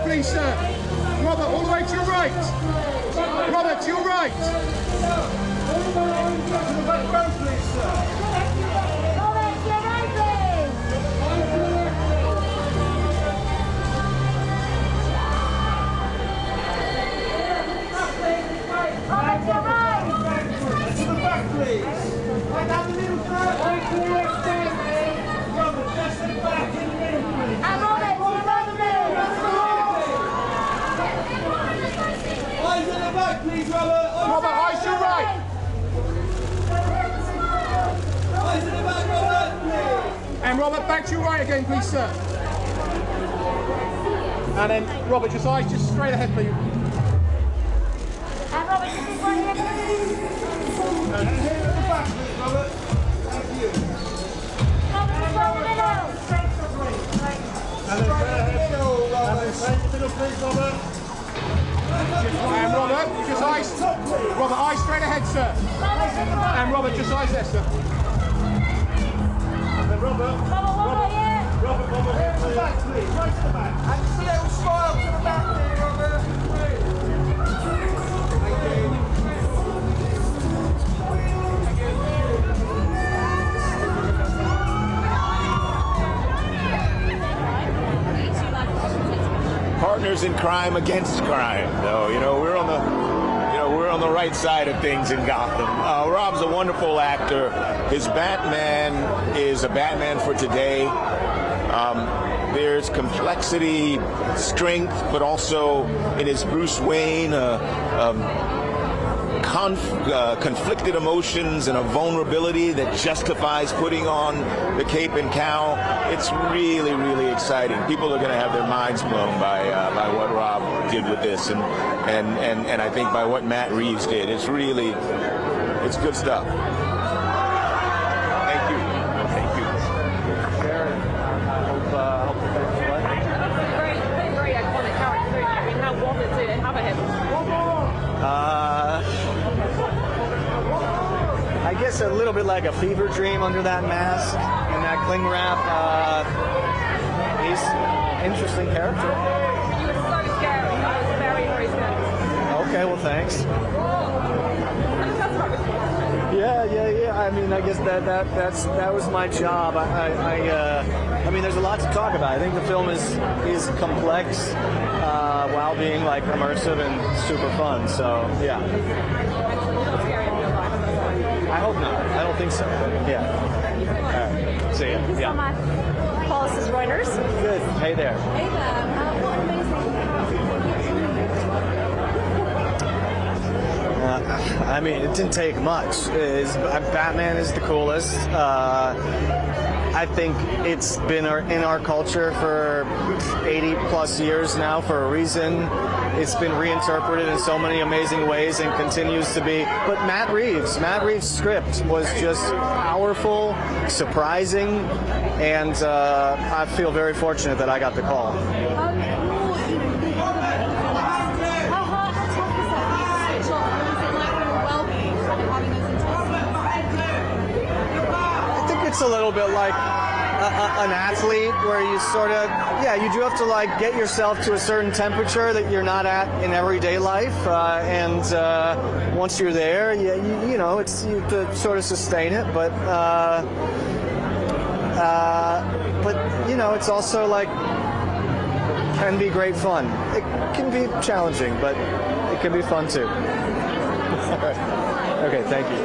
Please, sir. Robert, all the way to your right. Robert, to your right. Please, Robert. Robert, eyes to your right. Eyes in the back, Robert, please. And Robert, back to your right again, please, sir. And then, Robert, just eyes just straight ahead, please. And Robert, just this one here, please. And here at the back, please, Robert. Thank you. Robert, just roll the middle. And then straight ahead, Robert. And then straight in the middle, please, Robert. And Robert, just eyes. Robert, eyes straight ahead, sir. And Robert, just eyes there, sir. And then Robert. Robert, yeah. Robert, here to the back, please. Right to the back. And just a little smile to the back there, Robert. Thank you. partners in crime against crime. So, we're on the right side of things in Gotham. Rob's a wonderful actor. His Batman is a Batman for today. There's complexity, strength, but also in his Bruce Wayne, conflicted emotions and a vulnerability that justifies putting on the cape and cowl. It's really, really exciting. People are going to have their minds blown by what Rob did with this, and I think by what Matt Reeves did. It's good stuff. Thank you. Sharon, I hope the film's like. Very iconic character. I mean, how was it to have him? I guess a little bit like a fever dream under that mask and that cling wrap. He's an interesting character. You were so scary. That was very, very scary. Okay, well, thanks. Yeah. I mean, I guess that was my job. I mean, there's a lot to talk about. I think the film is complex while being like immersive and super fun. So yeah. I hope not. I don't think so. Yeah. All right. See ya. Thank you so much. Paul, this is Reuters. Good. Hey there. Hey there. What amazing. I mean, it didn't take much. Batman is the coolest. I think it's been in our culture for 80 plus years now for a reason. It's been reinterpreted in so many amazing ways and continues to be. But Matt Reeves' script was just powerful, surprising, and I feel very fortunate that I got the call. I think it's a little bit like an athlete where you sort of, you do have to like get yourself to a certain temperature that you're not at in everyday life, and once you're there, you know, it's you have to sort of sustain it, but you know, it's also like can be great fun. It can be challenging, but it can be fun too. All right. Okay, thank you.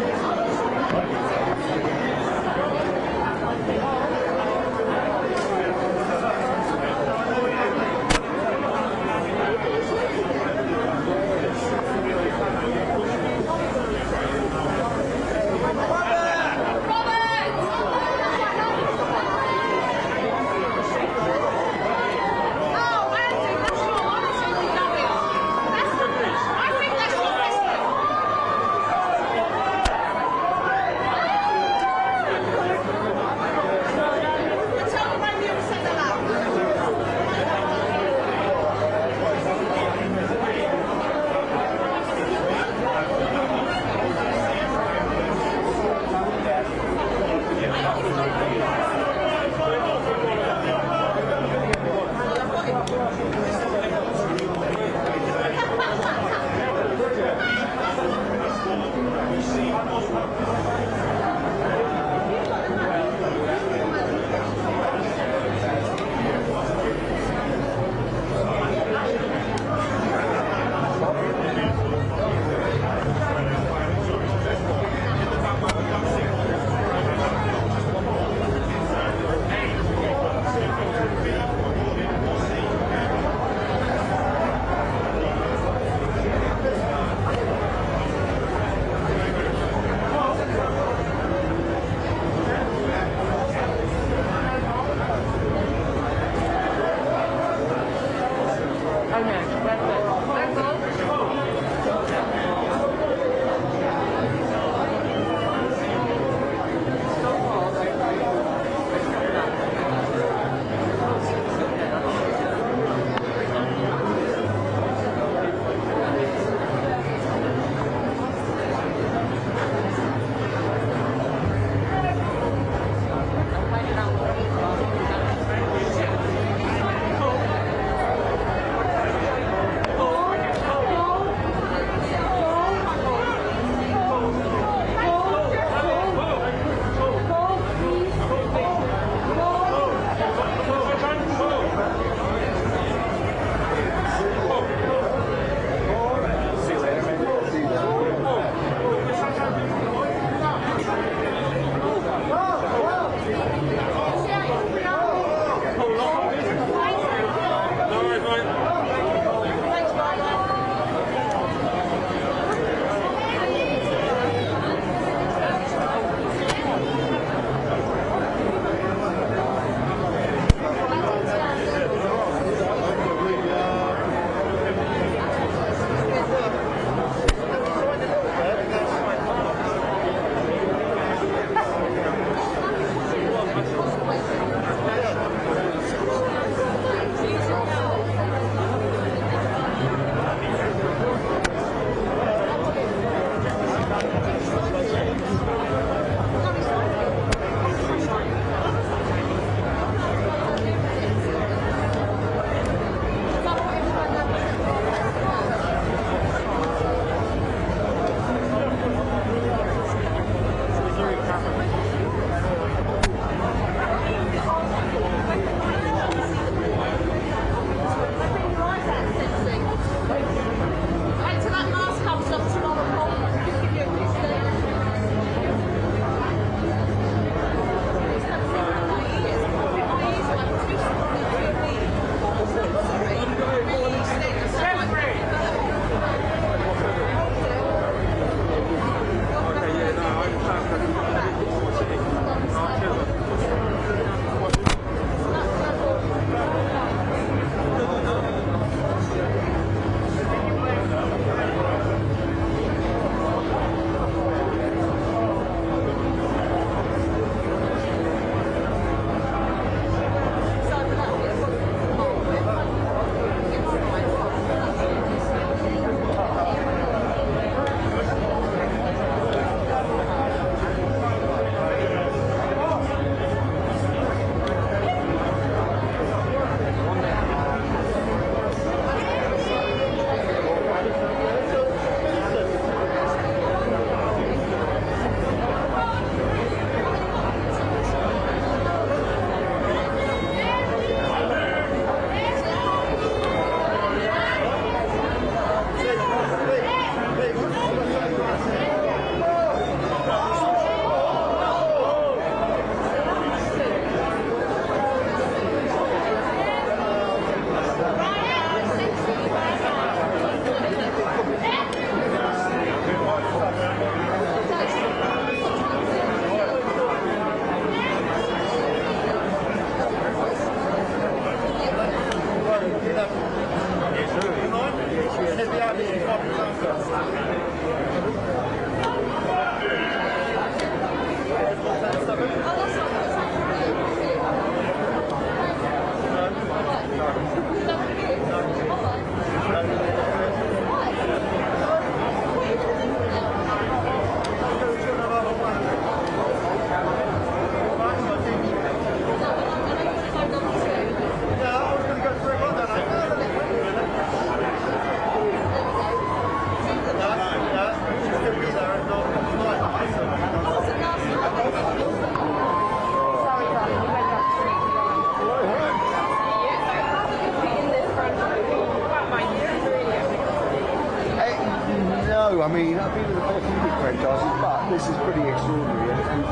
this is pretty extraordinary, and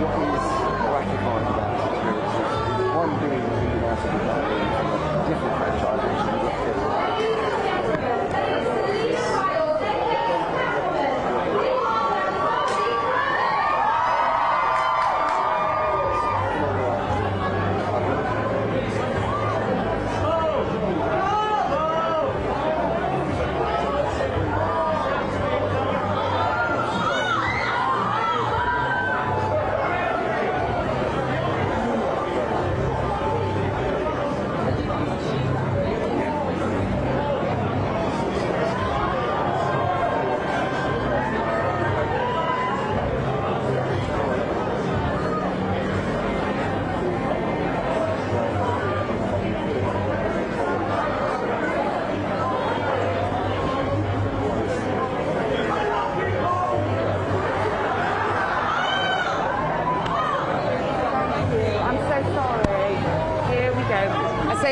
what is gratifying about this experience is one being being out of the from a different franchise, which is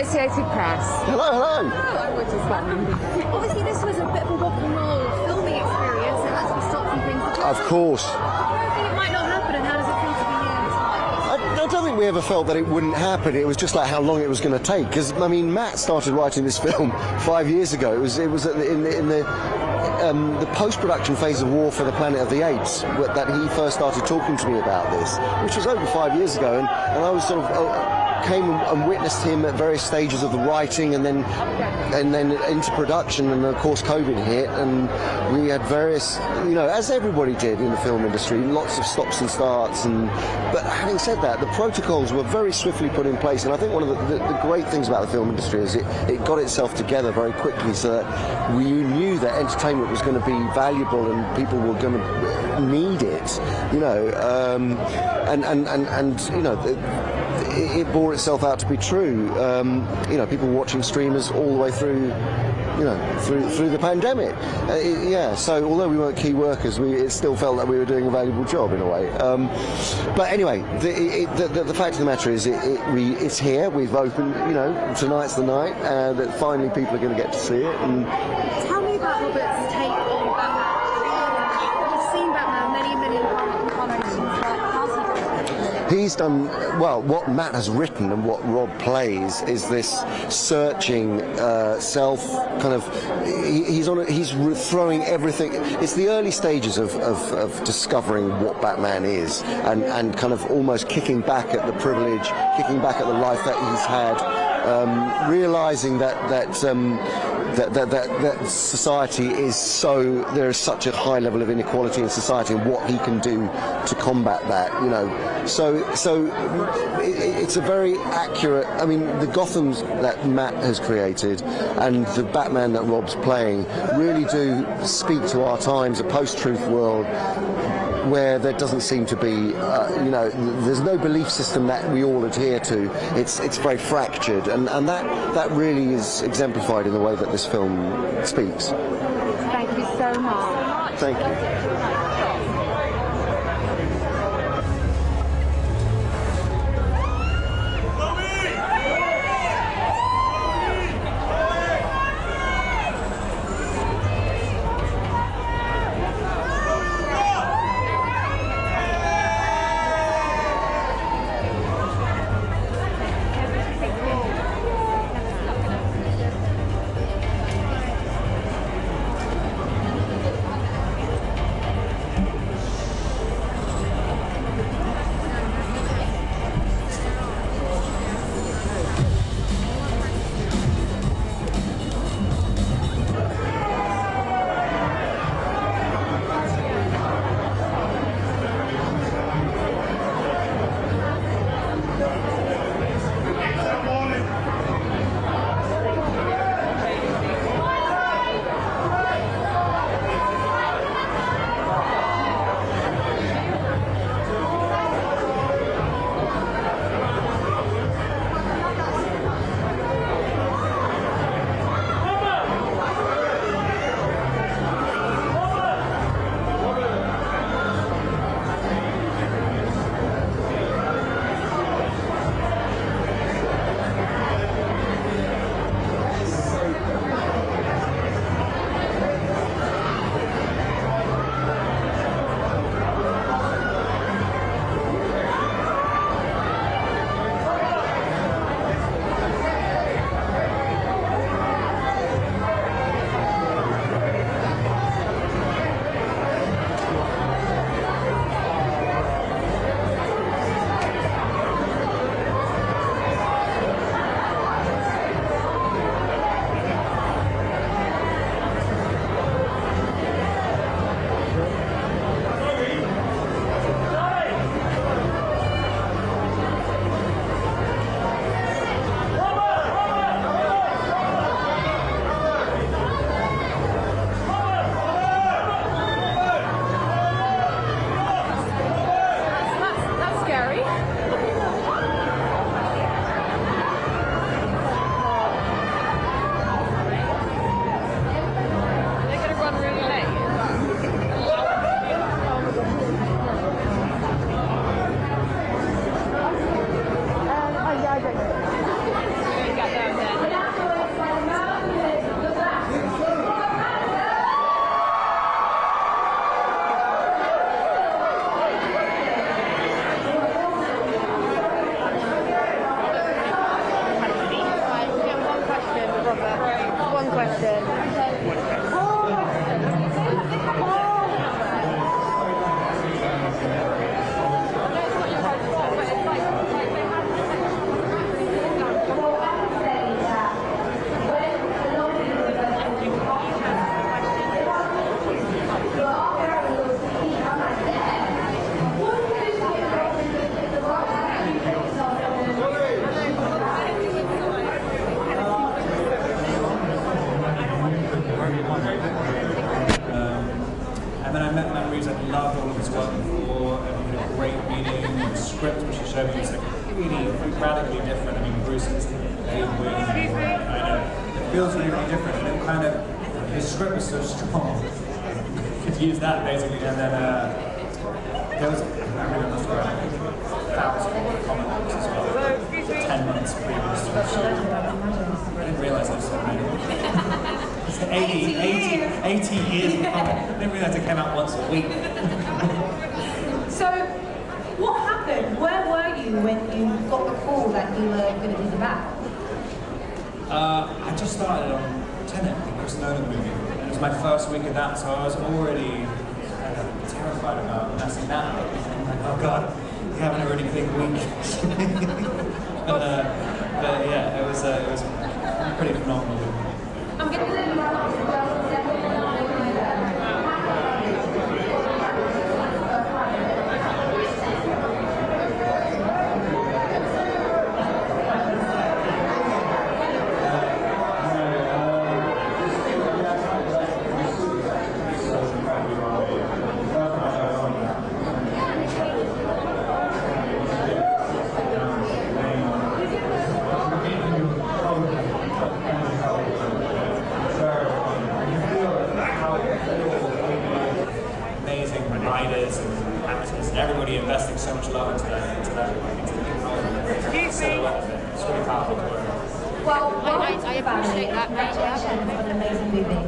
Associated Press. Hello, hello. I'm Roger's fan. Obviously, this was a bit of a rock and roll filming experience, and that's what stopped some things. Of course. It might not happen, and how does it feel to be here? I don't think we ever felt that it wouldn't happen. It was just like how long it was going to take. Because I mean, Matt started writing this film 5 years ago. It was in the post-production phase of War for the Planet of the Apes that he first started talking to me about this, which was over 5 years ago, and I was sort of. Came and witnessed him at various stages of the writing and then into production, and of course COVID hit, and we had various, as everybody did in the film industry, lots of stops and starts, but having said that, the protocols were very swiftly put in place, and I think one of the great things about the film industry is it got itself together very quickly, so that we knew that entertainment was going to be valuable and people were going to need it, it bore itself out to be true. People watching streamers all the way through, through the pandemic. So although we weren't key workers, it still felt that we were doing a valuable job in a way. But anyway, the fact of the matter is, it's here. We've opened. Tonight's the night that finally people are going to get to see it. And tell me about Robert's take on Batman. We've seen Batman many incarnations. How's he done? He's done, what Matt has written and what Rob plays is this searching self kind of, he's throwing everything. It's the early stages of discovering what Batman is and kind of almost kicking back at the privilege, kicking back at the life that he's had, realizing that society is there is such a high level of inequality in society, and what he can do to combat that, So it's a very accurate. I mean, the Gothams that Matt has created and the Batman that Rob's playing really do speak to our times, a post-truth world where there doesn't seem to be, there's no belief system that we all adhere to. It's very fractured, and that really is exemplified in the way that this film speaks. Thank you so much. Thank you. script which you showed me is like really radically different. I mean, Bruce is it feels really, really different, and it kind of, his script was so strong. You could use that basically, and then there was, I really must have read 1,000 comic books as well. 10 months previous to the show. I didn't realise there was so many. It's 80 years of comic. I didn't realise it came out once a week. So, what happened? Where were you when you got the call that you were going to do the back? I just started on Tenet, the Chris Nolan movie. It was my first week of that, so I was already terrified about messing that up. I'm like, oh god, you're having a really big week. but yeah, it was pretty phenomenal. I'm going to everybody investing so much love into that it's really powerful work. Well, I appreciate that. Congratulations on an amazing movie.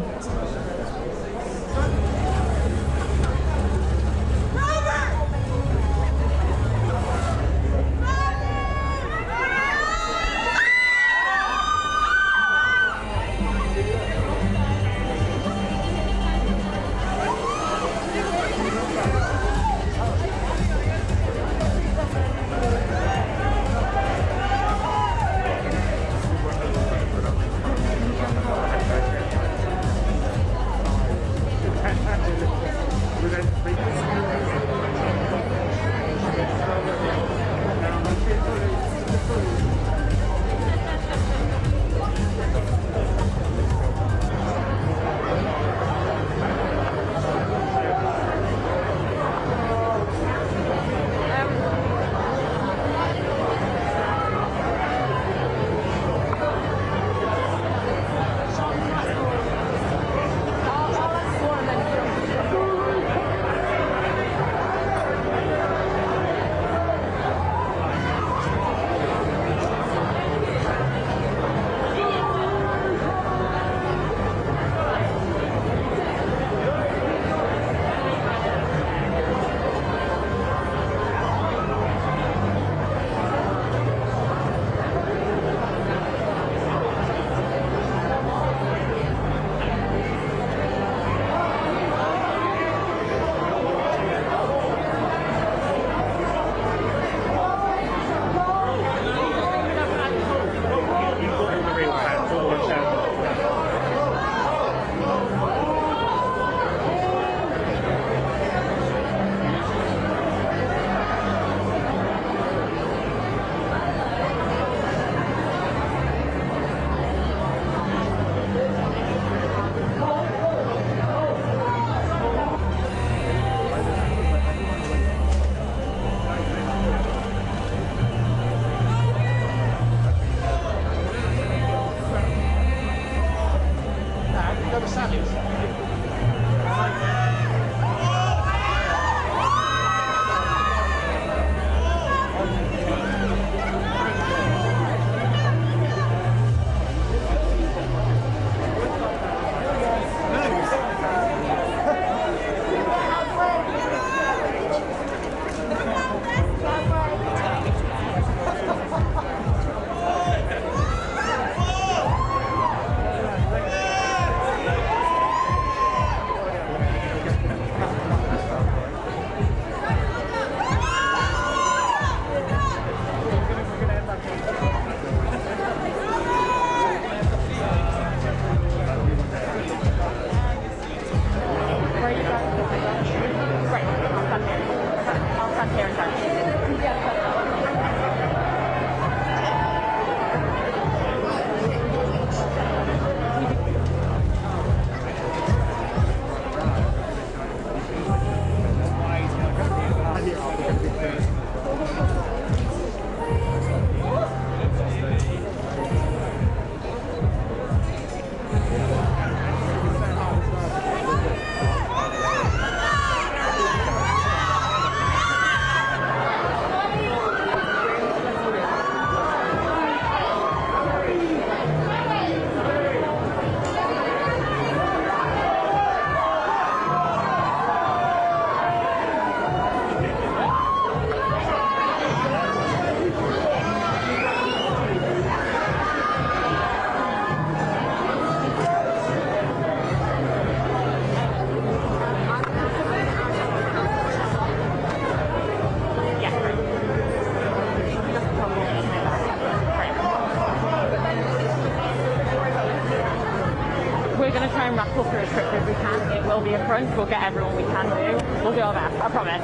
will be a crunch. We'll get everyone we can do. We'll do our best, I promise.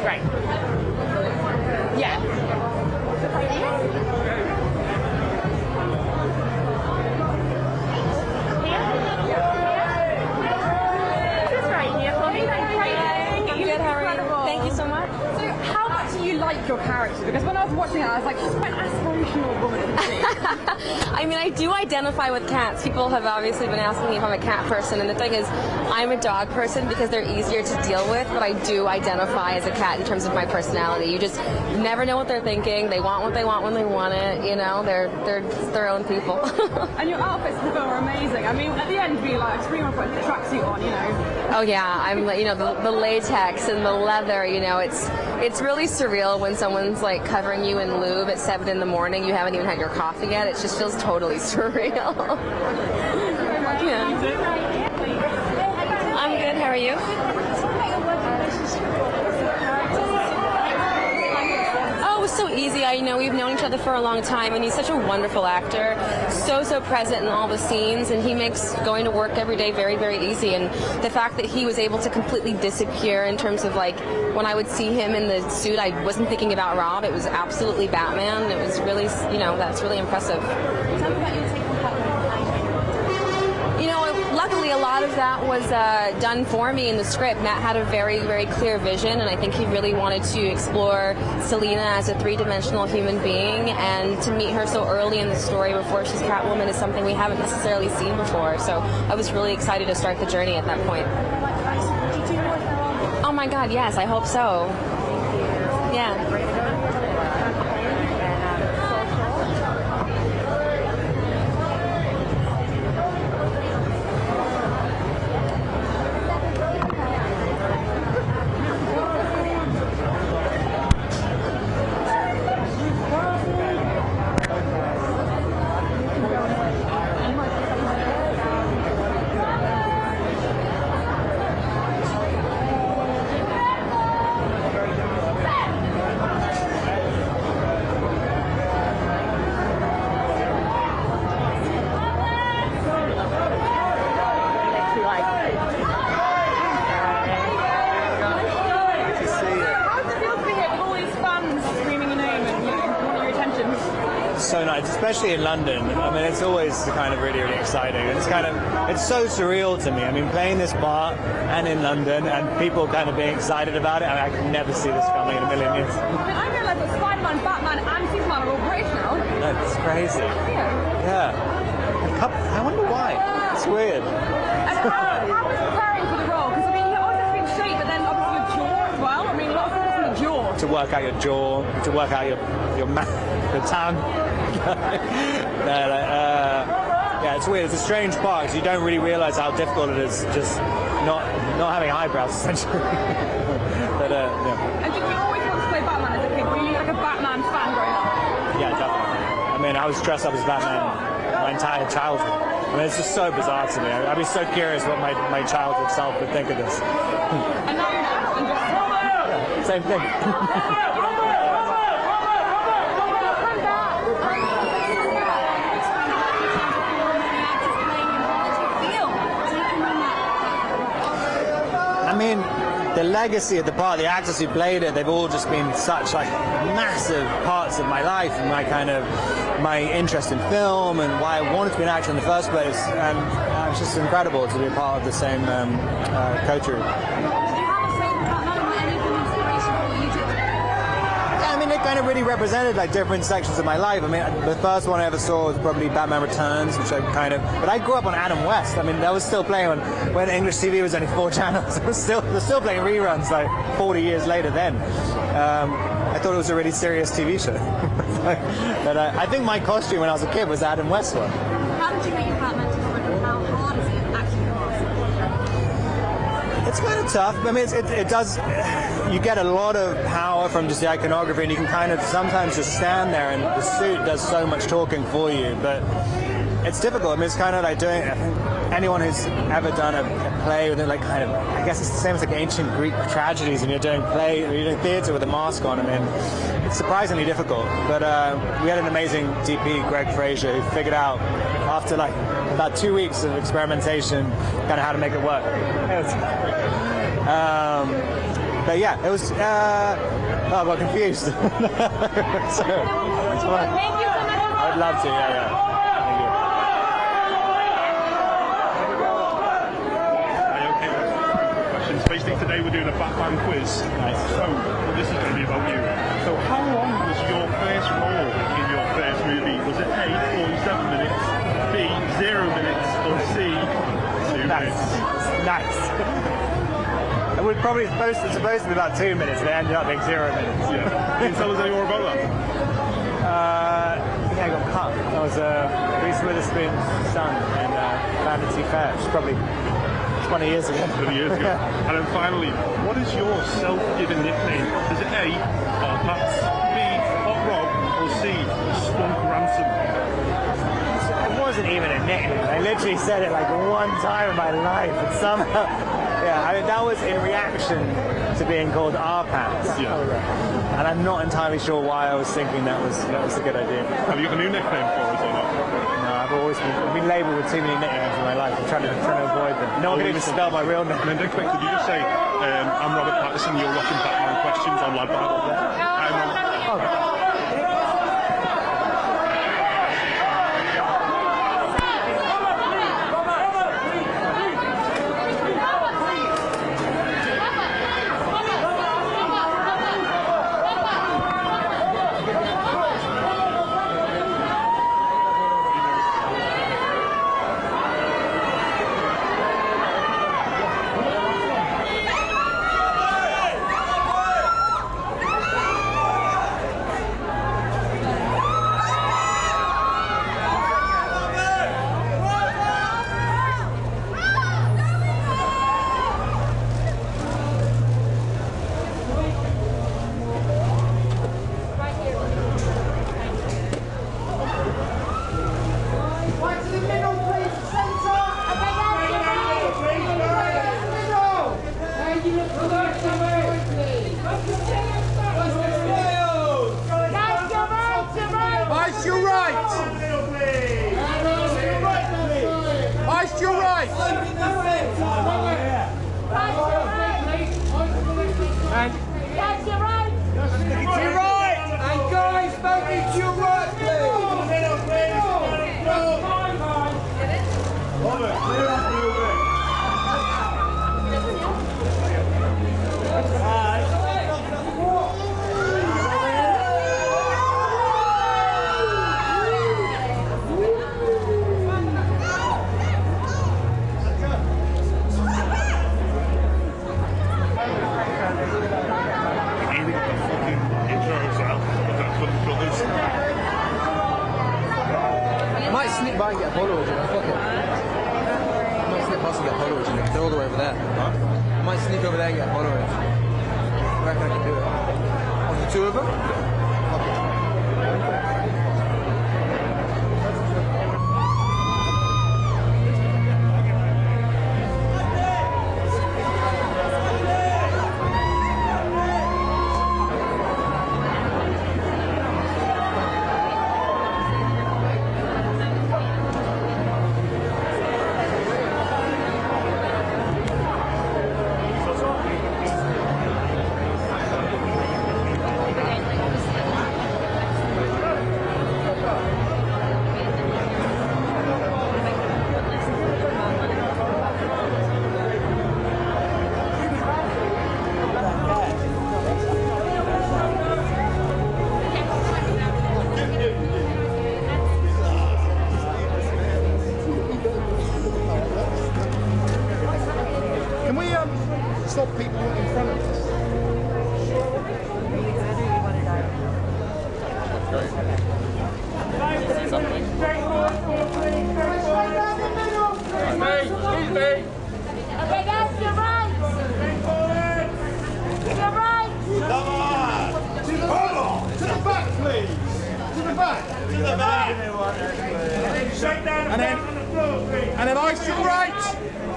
Great. Yeah. This is right here for me. I'm good, how are you? Thank you so much. So how much do you like your character? Because when I was watching it, I was like, she's quite an aspirational woman. I mean, I do identify with cats. People have obviously been asking me if I'm a cat person, and the thing is, I'm a dog person because they're easier to deal with, but I do identify as a cat in terms of my personality. You just never know what they're thinking. They want what they want when they want it, you know? They're their own people. And your outfits in the film are amazing. I mean, at the end, be like, scream and put a tracksuit on, you know? Oh yeah, I'm, you know, the latex and the leather, you know, it's really surreal when someone's like covering you in lube at 7 in the morning. You haven't even had your coffee yet. It just feels totally surreal. Yeah. I'm good. How are you? Oh, it was so easy. We've known each other for a long time, and he's such a wonderful actor. So present in all the scenes, and he makes going to work every day very, very easy. And the fact that he was able to completely disappear in terms of like when I would see him in the suit, I wasn't thinking about Rob. It was absolutely Batman. It was really, that's really impressive. Tell me about your take on Batman. Luckily, a lot of that was done for me in the script. Matt had a very, very clear vision, and I think he really wanted to explore Selina as a three-dimensional human being, and to meet her so early in the story before she's Catwoman is something we haven't necessarily seen before. So I was really excited to start the journey at that point. Oh my God, yes, I hope so. Yeah. So nice, especially in London. I mean, it's always kind of really, really exciting. It's so surreal to me. I mean, playing this part and in London and people kind of being excited about it, I could never see this coming in a million years. I realised that Spider-Man, Batman and Superman are all British now. That's crazy. Yeah. I wonder why. It's weird. And how was preparing for the role? Because I mean, you're always been straight, but then obviously your jaw as well. I mean, what's the jaw? To work out your jaw, to work out your tongue. Yeah, it's weird. It's a strange part because you don't really realise how difficult it is just not having eyebrows, essentially. But yeah. And did you always want to play Batman as a kid? Were you like a Batman fan growing up? Yeah, definitely. I mean, I was dressed up as Batman my entire childhood. I mean, it's just so bizarre to me. I'd be so curious what my childhood self would think of this. And now you're out and just... Yeah, same thing. I mean, the legacy of the part, the actors who played it, they've all just been such like massive parts of my life and my interest in film and why I wanted to be an actor in the first place. And it's just incredible to be a part of the same coterie. I mean, it kind of really represented like different sections of my life. I mean, the first one I ever saw was probably Batman Returns, which I but I grew up on Adam West. I mean, that was still playing when English TV was only 4 channels. They're still playing reruns like 40 years later then. I thought it was a really serious TV show. But I think my costume when I was a kid was Adam West one. How did you make your Batman different, and how hard is it actually to It's kind of tough. I mean, it does. You get a lot of power from just the iconography, and you can kind of sometimes just stand there, and the suit does so much talking for you. But it's difficult. I mean, it's kind of like doing anyone who's ever done a play with it, like kind of, I guess it's the same as like ancient Greek tragedies, and you're doing theatre with a mask on. I mean, it's surprisingly difficult. But we had an amazing DP, Greg Fraser, who figured out after like about 2 weeks of experimentation, kind of how to make it work. But yeah, it was. I got confused. So, I'd love to. Yeah. Basically today we're doing a Batman quiz. Nice. So this is going to be about you. So how long was your first role in your first movie? Was it A, 47 minutes, B, 0 minutes, or C, 2 minutes? Nice. It was probably supposed to be about 2 minutes, but it ended up being 0 minutes. Yeah. Can you tell us any more about that? I think I got cut. I was Reese Witherspoon's son in Vanity Fair, which is probably 20 years ago. 20 years ago. And then finally, what is your self-given nickname? Is it A, Hot Pats, B, Hot Rob, or C, Spunk Ransom? It wasn't even a nickname. I literally said it like one time in my life, and somehow, yeah, I mean, that was in reaction to being called R-Pats. Yeah. And I'm not entirely sure why I was thinking that was a good idea. Have you got a new nickname for us or not? No, I've always been labelled with too many nicknames in my life. I'm trying to avoid them. No one can even spell my real name. And then dead quick, did you just say, I'm Robert Pattinson, you're watching Batman Questions on Lad Bible? And then eyes to your right.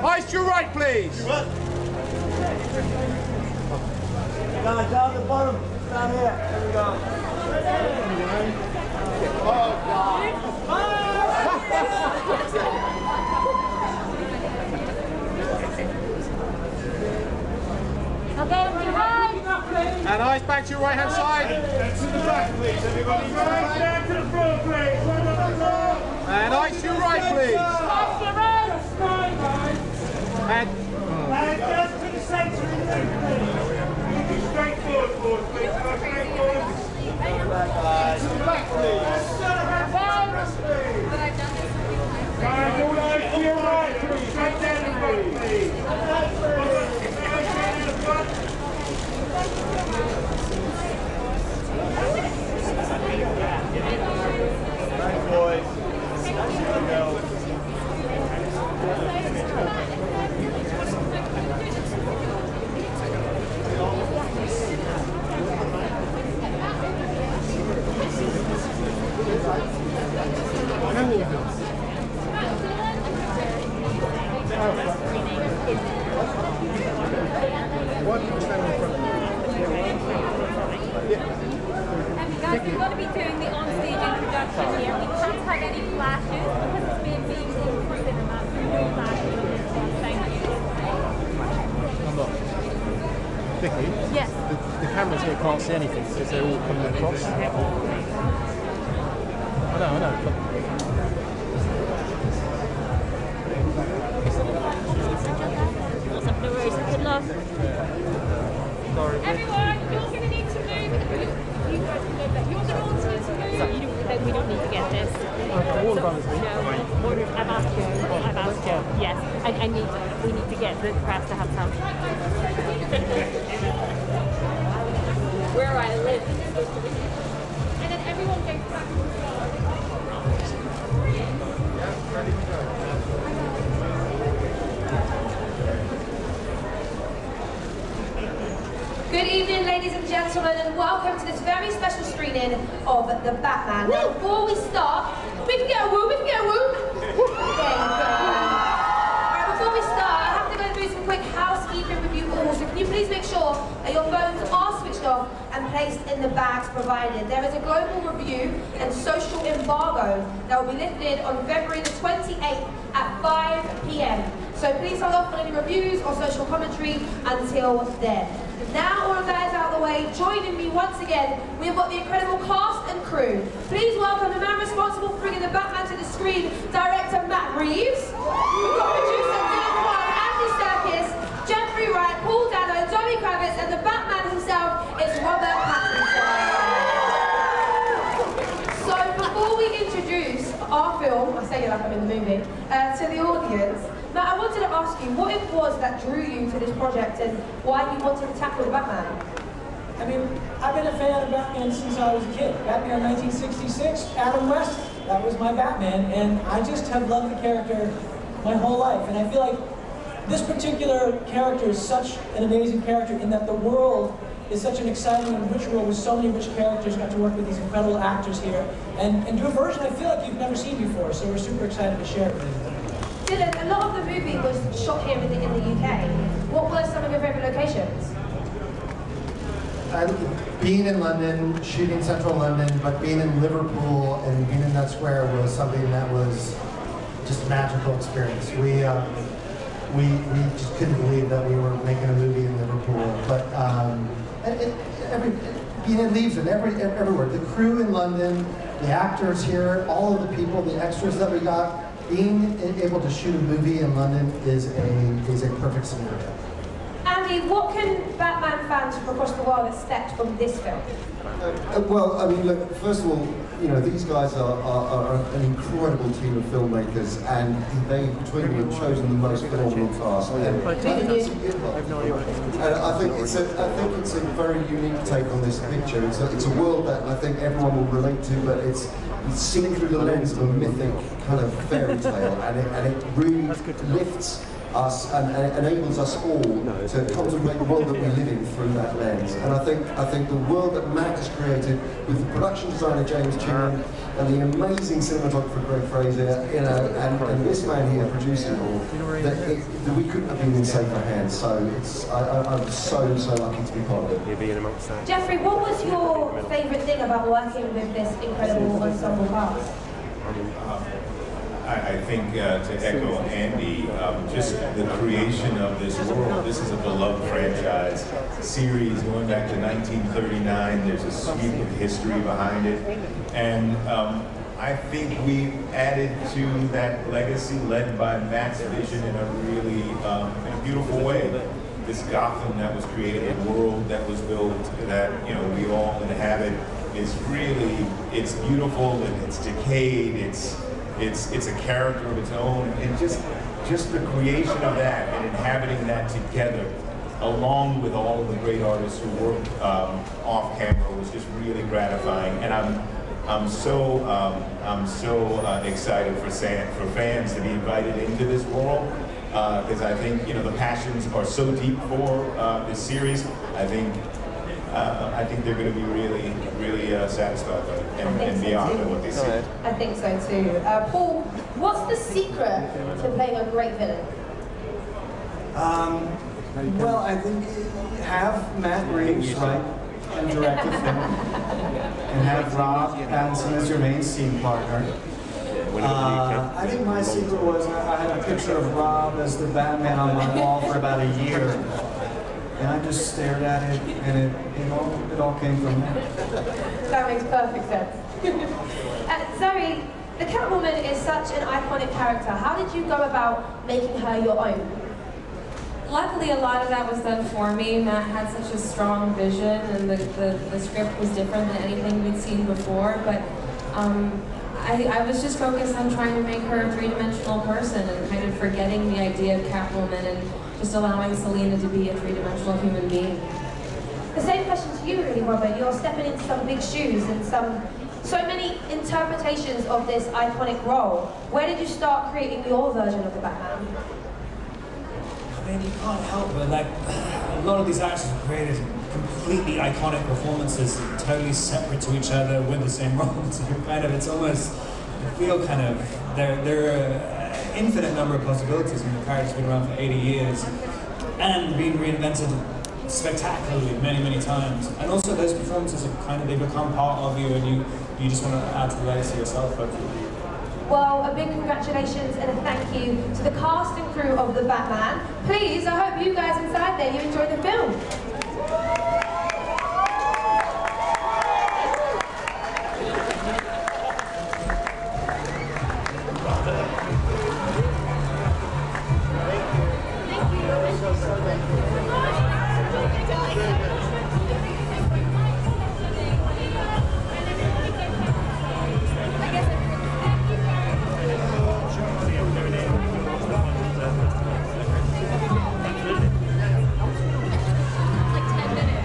Eyes to your right, please. Down the bottom. Down here. There we go. Oh, God. Okay, right. And eyes back to your right hand side. To the back, please, everybody. Down to the floor, please. And eyes to your right, please. And just to the centre, straight forward, please. Straight forward. To the back, please. Guys, all eyes to your right, please. Straight down the front, please. Thanks, boys. Guys, we're going to be doing the on-stage introduction here. We can't have any flashes because it's being in cinema. No flashes. Thank you. Vicky? Yes. The cameras here can't see anything because they're all coming across. I know. What's up, no worries. Good luck. Sorry. Everyone, you're going to need to move. You guys can go back. You're going to all need to move. We don't need to get this. All of us, No, I've asked you. Yes. We need to get the press to have some. Where I live. And then everyone goes back. Good evening, ladies and gentlemen, and welcome to this very special screening of The Batman. Now, before we start, we can get a woo, There you go. Right, before we start, I have to go through some quick housekeeping with you all, so can you please make sure that your phones are switched off and placed in the bags provided. There is a global review and social embargo that will be lifted on February the 28th at 5 p.m. So please hold off on any reviews or social commentary until then. Now all of that is out of the way, joining me once again, we've got the incredible cast and crew. Please welcome the man responsible for bringing the Batman to the screen, director Matt Reeves. We've got producer Andy Serkis, Jeffrey Wright, Paul Dano, Zoe Kravitz, and the Batman himself is Robert Pattinson. So before we introduce our film, I say it like I'm in the movie, to the audience, Matt, I wanted to ask you what it was that drew you to this project and why you wanted to tackle the Batman. I mean, I've been a fan of Batman since I was a kid. Batman 1966, Adam West, that was my Batman, and I just have loved the character my whole life. And I feel like this particular character is such an amazing character in that the world is such an exciting and rich world with so many rich characters. Got to work with these incredible actors here and do a version I feel like you've never seen before, so we're super excited to share it with you. Dylan, a lot of the movie was shot here in the UK. What were some of your favourite locations? Being in London, shooting central London, but being in Liverpool and being in that square was something that was just a magical experience. We just couldn't believe that we were making a movie in Liverpool. But being in Leeds and everywhere, the crew in London, the actors here, all of the people, the extras that we got. Being able to shoot a movie in London is a perfect scenario. Andy, what can Batman fans from across the world expect from this film? Well, I mean, look, first of all, you know, these guys are an incredible team of filmmakers, and they, between them, have chosen the most phenomenal cast. And I think it's a very unique take on this picture. It's a world that I think everyone will relate to, but it's seen through the lens of a mythic kind of fairy tale, and it really lifts us and enables us all to contemplate the world that we live in through that lens. And I think the world that Matt has created with the production designer James Chinnan and the amazing cinematographer Greg Fraser, you know, and this man here producing it all, that we couldn't have been in safer hands. So I'm so lucky to be part of it. You'll be in amongst that. Jeffrey, what was your favourite thing about working with this incredible ensemble cast? I think to echo Andy, just the creation of this world. This is a beloved franchise series going back to 1939. There's a sweep of history behind it. And I think we added to that legacy led by Matt's vision in a really in a beautiful way. This Gotham that was created, the world that was built, that we all inhabit, is really, it's beautiful and it's decayed. It's a character of its own, and just the creation of that and inhabiting that together, along with all of the great artists who worked off camera, was just really gratifying. And I'm so excited for fans to be invited into this world, because I think the passions are so deep for this series. I think they're going to be really satisfied by it and beyond what they see. I think so too. Paul, what's the secret to playing a great villain? Well, I think have Matt Reeves write and direct the film, and have Rob Pattinson as your main scene partner. I think my secret was I had a picture of Rob as the Batman on my wall for about a year. And I just stared at it, and it all came from that. That makes perfect sense. Zoe, the Catwoman is such an iconic character. How did you go about making her your own? Luckily, a lot of that was done for me. Matt had such a strong vision, and the script was different than anything we'd seen before. But I was just focused on trying to make her a three-dimensional person and kind of forgetting the idea of Catwoman and just allowing Selina to be a three-dimensional human being. The same question to you, really, Robert. You're stepping into some big shoes and so many interpretations of this iconic role. Where did you start creating your version of the Batman? I mean, you can't help but, like, a lot of these actors have created completely iconic performances, totally separate to each other with the same roles. It's almost, I feel kind of, they're infinite number of possibilities, and the character's been around for 80 years and been reinvented spectacularly many times. And also those performances are they become part of you, and you just want to add to the legacy yourself, hopefully. Well, a big congratulations and a thank you to the cast and crew of The Batman. Please, I hope you guys inside there, you enjoyed the film. Like 10 minutes.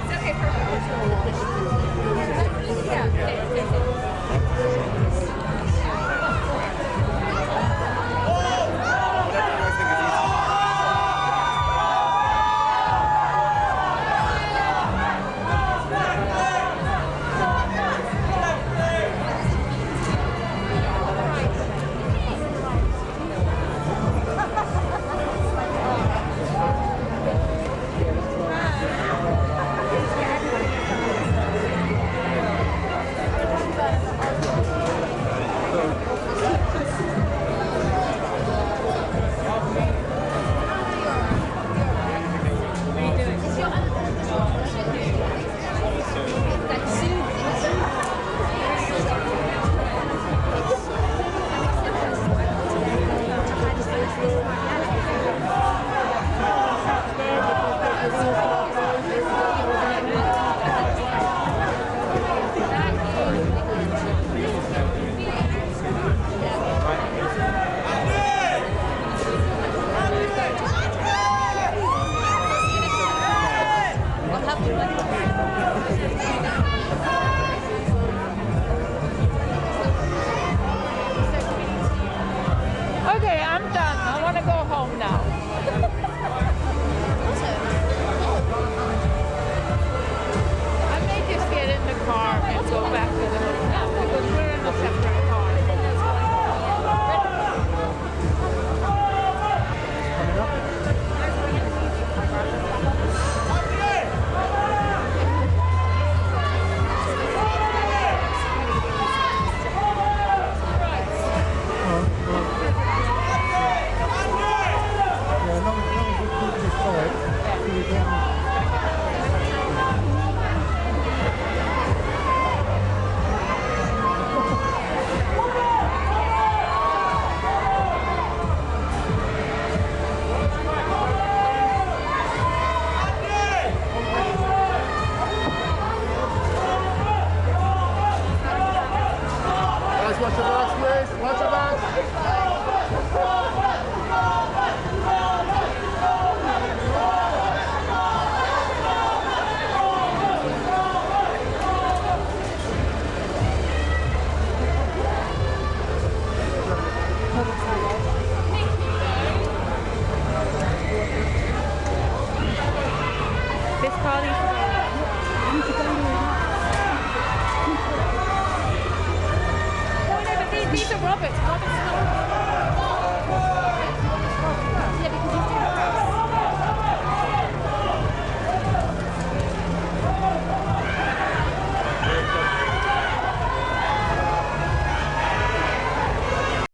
Carly No, but these are Robert's. Robert's not.